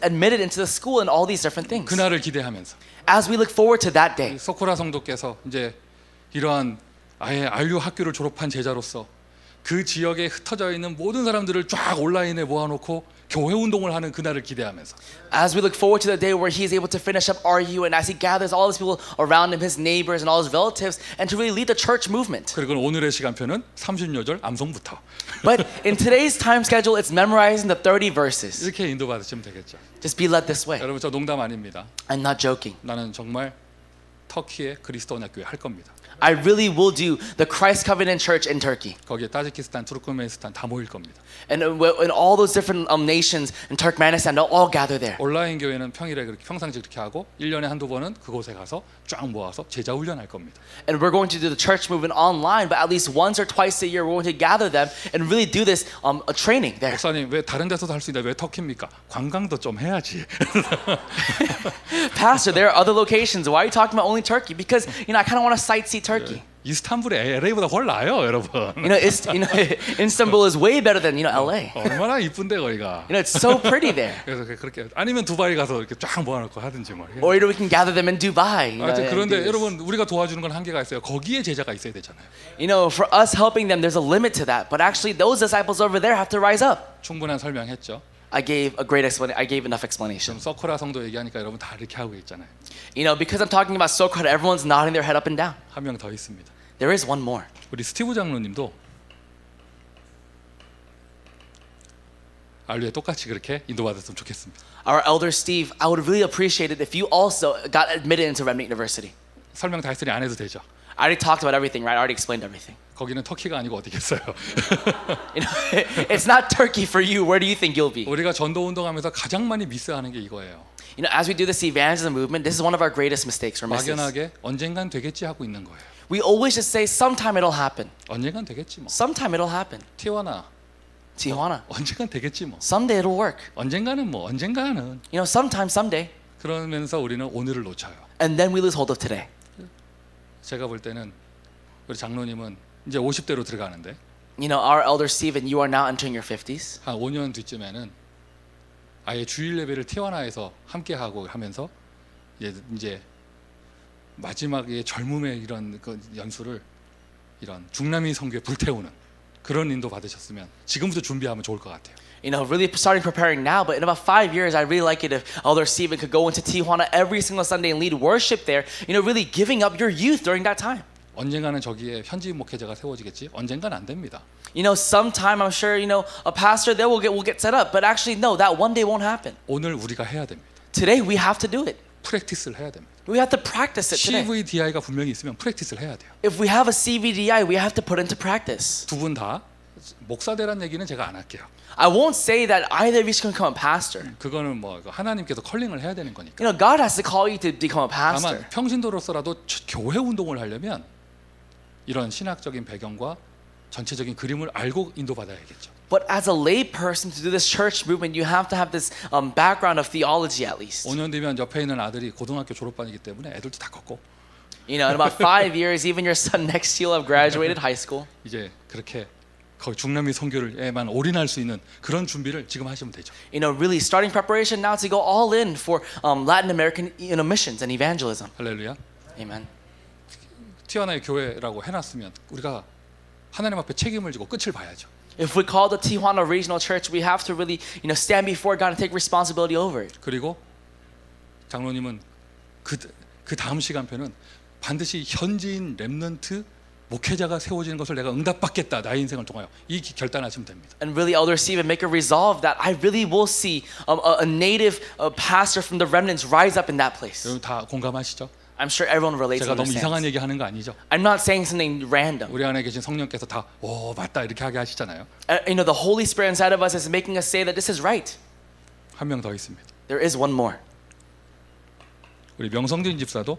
admitted into the school and all these different things. 그날을 기대하면서 As we look forward to that day. 소코라 성도께서 이제 이러한 아예 RU 학교를 졸업한 제자로서 그 지역에 흩어져 있는 모든 사람들을 쫙 온라인에 모아놓고 교회 운동을 하는 그날을 기대하면서 As we look forward to the day where he is able to finish up RU and as he gathers all these people around him, his neighbors and all his relatives, and to really lead the church movement. 그리고 오늘의 시간표는 30요절 암송부터 But in today's time schedule, it's memorizing the 30 verses. 이렇게 인도받으시면 되겠죠. Just be led this way. 여러분 저 농담 아닙니다. I'm not joking. 나는 정말 터키의 그리스도 언약교회 할 겁니다. I really will do the Christ Covenant Church in Turkey. 거기에 타지키스탄, 투르크메니스탄 다 모일 겁니다. And in all those different nations in Turkmenistan, they'll all gather there. 온라인 교회는 평일에 그렇게 평상시 그렇게 하고 1년에 한두 번은 그곳에 가서 쫙 모아서 제자 훈련할 겁니다. And we're going to do the church movement online, but at least once or twice a year, we're going to gather them and really do this a training there. 목사님 왜 다른 데서도 할 수 있는데 왜 터키입니까? 관광도 좀 해야지. Pastor, there are other locations. Why are you talking about only Turkey? Because I kind of want to sightsee Turkey. 이스탄불에 LA보다 훨 나아요, 여러분. Istanbul is way better than LA. 얼마나 이쁜데 거기가. It's so pretty there. 그래서 그렇게 아니면 두바이 가서 이렇게 쫙 모아놓고 하든지 뭐. Or we can gather them in Dubai. 그런데 여러분 우리가 도와주는 건 한계가 있어요. 거기에 제자가 있어야 되잖아요. For us helping them, there's a limit to that. But actually, those disciples over there have to rise up. 충분한 설명했죠. I gave enough explanation. 지금 서코라 성도 얘기하니까 여러분 다 이렇게 하고 있잖아요. You know, because I'm talking about Socrates, everyone's nodding their head up and down. 한 명 더 있습니다. There is one more. 우리 스티브 장로님도 알루에 똑같이 그렇게 인도받았으면 좋겠습니다. Our elder Steve, I would really appreciate it if you also got admitted into Remnant University. 설명 다 했으니 안 해도 되죠. I already talked about everything, right? I already explained everything. 거기는 터키가 아니고 어디겠어요. You know, it's not Turkey for you. Where do you think you'll be? 우리가 전도 운동하면서 가장 많이 미스하는 게 이거예요. You know, as we do this evangelism movement, this is one of our greatest mistakes or misses. 막연하게 언젠간 되겠지 하고 있는 거예요. We always just say, sometime it'll happen. 언젠간 되겠지 뭐. Sometime it'll happen. 티와나 Tijuana. 언젠간 되겠지 뭐. Someday it'll work. 언젠가는 뭐 언젠가는 You know, sometime, someday. 그러면서 우리는 오늘을 놓쳐요. And then we lose hold of today. 제가 볼 때는 우리 장로님은 이제 50대로 들어가는데 You know, our elder Stephen, you are now entering your 50s. 한 5년 뒤쯤에는 아예 주일 예배를 티와나에서 함께 하고 하면서 이제 마지막에 젊음의 이런 그 연수를 이런 중남미 선교에 불태우는 그런 인도 받으셨으면 지금부터 준비하면 좋을 것 같아요. You know, really starting preparing now, but in about 5 years, I'd really like it if Elder Stephen could go into Tijuana every single Sunday and lead worship there, you know, really giving up your youth during that time. 언젠가는 저기에 현지 목회자가 세워지겠지. 언젠가는 안 됩니다. You know, sometime I'm sure, you know, a pastor there will get set up, but actually no, that one day won't happen. 오늘 우리가 해야 됩니다. Today we have to do it. 프랙티스를 해야 됩니다. We have to practice it today. CVDI가 분명히 있으면 프랙티스를 해야 돼요. If we have a CVDI, we have to put into practice. 두 분 다 목사되란 얘기는 제가 안 할게요. I won't say that either of you can become a pastor. 그거는 뭐 하나님께서 컬링을 해야 되는 거니까. You know, God has to call you to become a pastor. 다만 평신도로서라도 교회 운동을 하려면 이런 신학적인 배경과 전체적인 그림을 알고 인도받아야겠죠. But as a lay person to do this church movement, you have to have this background of theology at least. 5년 뒤면 옆에 있는 아들이 고등학교 졸업반이기 때문에 애들도 다 컸고 You know, in about 5 years, even your son next year will have graduated high school. 이제 그렇게 거의 중남미 선교를에만 올인할 수 있는 그런 준비를 지금 하시면 되죠. You know, really starting preparation now to go all in for Latin American missions and evangelism. 할렐루야. Amen. 티와나의 교회라고 해놨으면 우리가 하나님 앞에 책임을 지고 끝을 봐야죠. If we call the Tijuana Regional Church, we have to really, you know, stand before God and take responsibility over it. 그리고 장로님은 그 다음 시간표는 반드시 현지인 렘넌트 목회자가 세워지는 것을 내가 응답받겠다 나의 인생을 통하여 이 결단하시면 됩니다. And really, Elder Stephen, make a resolve that I really will see a native pastor from the remnants rise up in that place. 여러분 다 공감하시죠? I'm sure everyone relates 제가 and 너무 이상한 understands. 얘기 하는 거 아니죠? I'm not saying something random. 우리 안에 계신 성령께서 다 오 맞다 이렇게 하게 하시잖아요. You know, the Holy Spirit inside of us is making us say that this is right. 한 명 더 있습니다. There is one more. 우리 명성진 집사도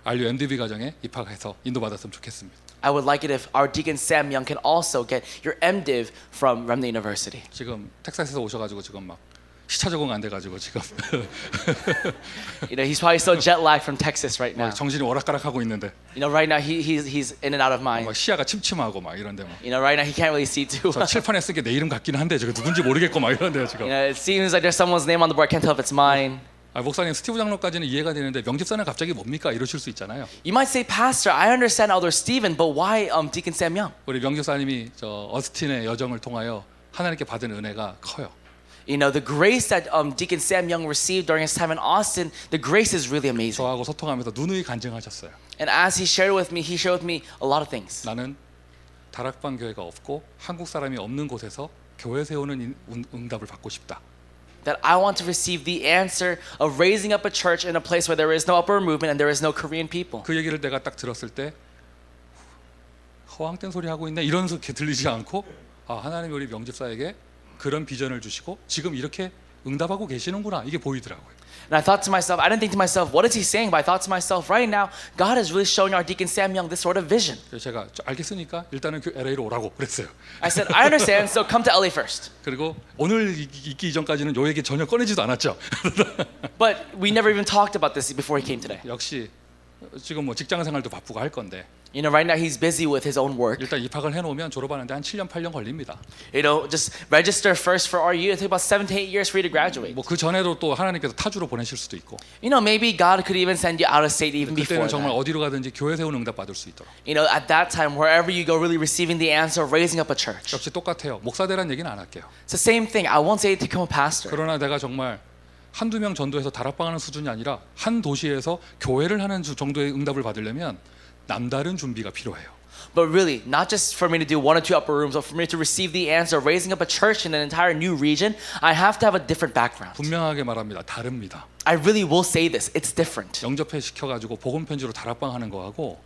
알류 MDB 과정에 입학해서 인도받았으면 좋겠습니다. I would like it if our deacon Sam Young can also get your MDiv from Remnant University. 지금 텍사스에서 오셔가지고 지금 막 시차 적응 안 돼가지고 지금 You know, he's probably still jet lagged from Texas right now. 정신이 오락가락하고 있는데 You know, right now he's in and out of mind. 막 시야가 침침하고 막 이런데 막 You know, right now he can't really see too 저 well. 칠판에 쓴 게 내 이름 같기는 한데 저게 누군지 모르겠고 막 이런데요 지금. You know, it seems like there's someone's name on the board. I can't tell if it's mine. 아, 목사님 스티브 장로까지는 이해가 되는데 명집사는 갑자기 뭡니까 이러실 수 있잖아요. You might say, Pastor, I understand Elder Stephen, but why Deacon Sam Young? 우리 명집사님이 저 어스틴의 여정을 통하여 하나님께 받은 은혜가 커요. You know, the grace that Deacon Sam Young received during his time in Austin, the grace is really amazing. 저하고 소통하면서 누누이 간증하셨어요. And as he shared with me a lot of things. 나는 다락방 교회가 없고 한국 사람이 없는 곳에서 교회 세우는 응답을 받고 싶다. That I want to receive the answer of raising up a church in a place where there is no upper movement and there is no Korean people. 그 얘기를 내가 딱 들었을 때 허황된 소리 하고 있네 이런 소리 들리지 않고 아 하나님이 우리 명집사에게 그런 비전을 주시고 지금 이렇게 응답하고 계시는구나 이게 보이더라고요. And I thought to myself, I didn't think to myself, what is he saying? But I thought to myself, right now, God is really showing our Deacon Sam Young this sort of vision. 그래서 제가 알겠으니까 일단은 LA로 오라고 그랬어요. I said, I understand, so come to LA first. 그리고 오늘 있기 이전까지는 요 얘기 전혀 꺼내지도 않았죠. But we never even talked about this before he came today. 역시 지금 뭐 직장 생활도 바쁘고 할 건데 You know, right now he's busy with his own work. 일단 입학을 해놓으면 졸업하는데 한 7년 8년 걸립니다. You know, just register first for RU. It takes about 7 to 8 years for you to graduate. 뭐 그 전에도 또 하나님께서 타주로 보내실 수도 있고 You know, maybe God could even send you out of state even before 그때는 정말 that. 어디로 가든지 교회 세우는 응답 받을 수 있도록. You know, at that time, wherever you go, really receiving the answer of raising up a church. 역시 똑같아요. 목사대란 얘기는 안 할게요. It's the same thing. I won't say to become a pastor. 그러나 내가 정말 한두 명 전도해서 다락방하는 수준이 아니라 한 도시에서 교회를 하는 정도의 응답을 받으려면 남다른 준비가 필요해요. But really, not just for me to do 1 or 2 upper rooms, but for me to receive the answer of raising up a church in an entire new region, I have to have a different background. 분명하게 말합니다. 다릅니다. I really will say this. It's different. 영접회 시켜가지고 복음 편지로 다락방 하는 거하고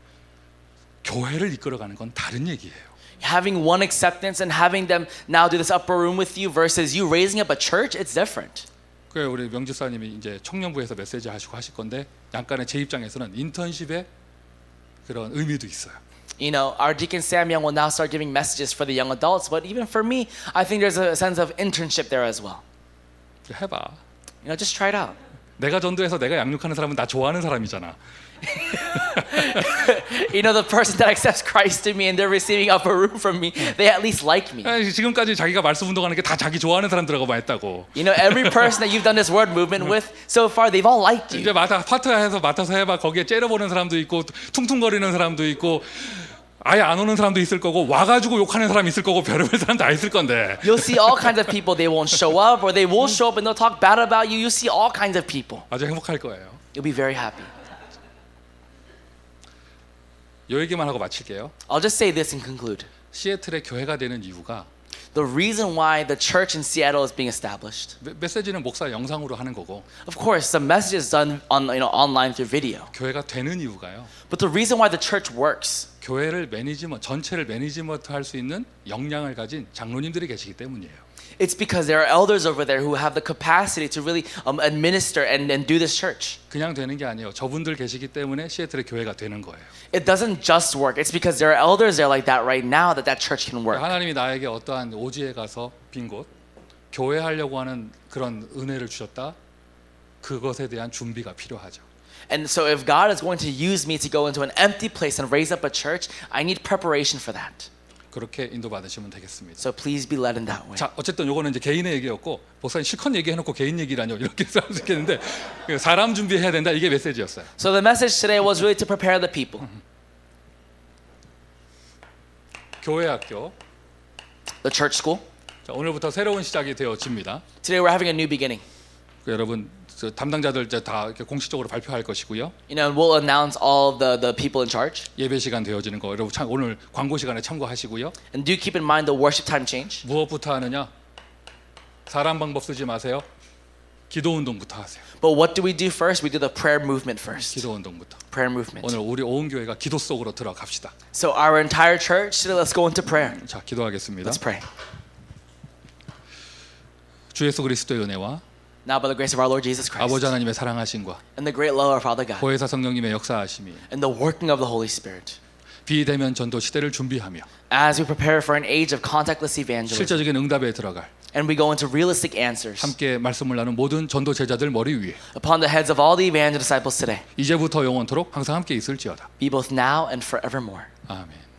교회를 이끌어가는 건 다른 얘기예요. Having one acceptance and having them now do this upper room with you versus you raising up a church, it's different. 그 우리 명지사님이 이제 청년부에서 메시지 하시고 하실 건데 약간의 제 입장에서는 인턴십의 그런 의미도 있어요. You know, our deacon Sam Young will now start giving messages for the young adults, but even for me, I think there's a sense of internship there as well. 해봐. You know, just try it out. 내가 전도해서 내가 양육하는 사람은 나 좋아하는 사람이잖아. You know, the person that accepts Christ to me and they're receiving upper room from me, they at least like me. 지금까지 자기가 말씀 운동하는 게 다 자기 좋아하는 사람들하고만 했다고. You know, every person that you've done this word movement with, so far they've all liked you. 이제 맡아서 해봐. 거기에 째려보는 사람도 있고 퉁퉁거리는 사람도 있고 아예 안 오는 사람도 있을 거고 와가지고 욕하는 사람 있을 거고 별의별 사람 다 있을 건데. You'll see all kinds of people. They won't show up, or they will show up and they'll talk bad about you. You'll see all kinds of people. 아주 행복할 거예요. You'll be very happy. 이 얘기만 하고 마칠게요. I'll just say this and conclude. 시애틀의 교회가 되는 이유가 The reason why the church in Seattle is being established. 메시지는 목사 영상으로 하는 거고 Of course, the message is done on online through video. 교회가 되는 이유가요. But the reason why the church works 교회를 전체를 매니지먼트 할 수 있는 역량을 가진 장로님들이 계시기 때문이에요. it's because there are elders over there who have the capacity to really administer and do this church. 그냥 되는 게 아니에요. 저분들 계시기 때문에 시애틀의 교회가 되는 거예요. It doesn't just work. It's because there are elders there like that right now that church can work. 하나님이 나에게 어떠한 오지에 가서 빈 곳, 교회 하려고 하는 그런 은혜를 주셨다. 그것에 대한 준비가 필요하죠. And so if God is going to use me to go into an empty place and raise up a church, I need preparation for that. 그렇게 인도받으시면 되겠습니다. So please be led in that way. 자, 어쨌든 요거는 이제 개인의 얘기였고 목사님 실컷 얘기해놓고 개인 얘기라뇨 이렇게 할 수 있겠는데 사람 준비해야 된다 이게 메시지였어요. So the message today was really to prepare the people. 교회 학교. The church school. 자, 오늘부터 새로운 시작이 되어집니다. Today we're having a new beginning. 여러분 담당자들 이제 다 이렇게 공식적으로 발표할 것이고요. You know, we'll announce all of the people in charge. 예배 시간 되어지는 거 여러분 오늘 광고 시간에 참고하시고요. And do keep in mind the worship time change. 무엇부터 하느냐? 사람 방법 쓰지 마세요. 기도 운동부터 하세요. But what do we do first? We do the prayer movement first. 기도 운동부터. Prayer movement. 오늘 우리 온 교회가 기도 속으로 들어갑시다. So our entire church, today let's go into prayer. 자, 기도하겠습니다. Let's pray. 주 예수 그리스도의 은혜와 Now by the grace of our Lord Jesus 아버지 Christ 하나님의 사랑하심과 and the great love of our Father God 보혜사 성령님의 역사하심이 and the working of the Holy Spirit 비대면 전도 시대를 준비하며 as we prepare for an age of contactless evangelism 실제적인 응답에 들어갈 and we go into realistic answers 함께 말씀을 나눈 모든 전도 제자들 머리 위에 upon the heads of all the evangel disciples today. 이제부터 영원토록 항상 함께 있을지어다. Be both now and forevermore. 아멘.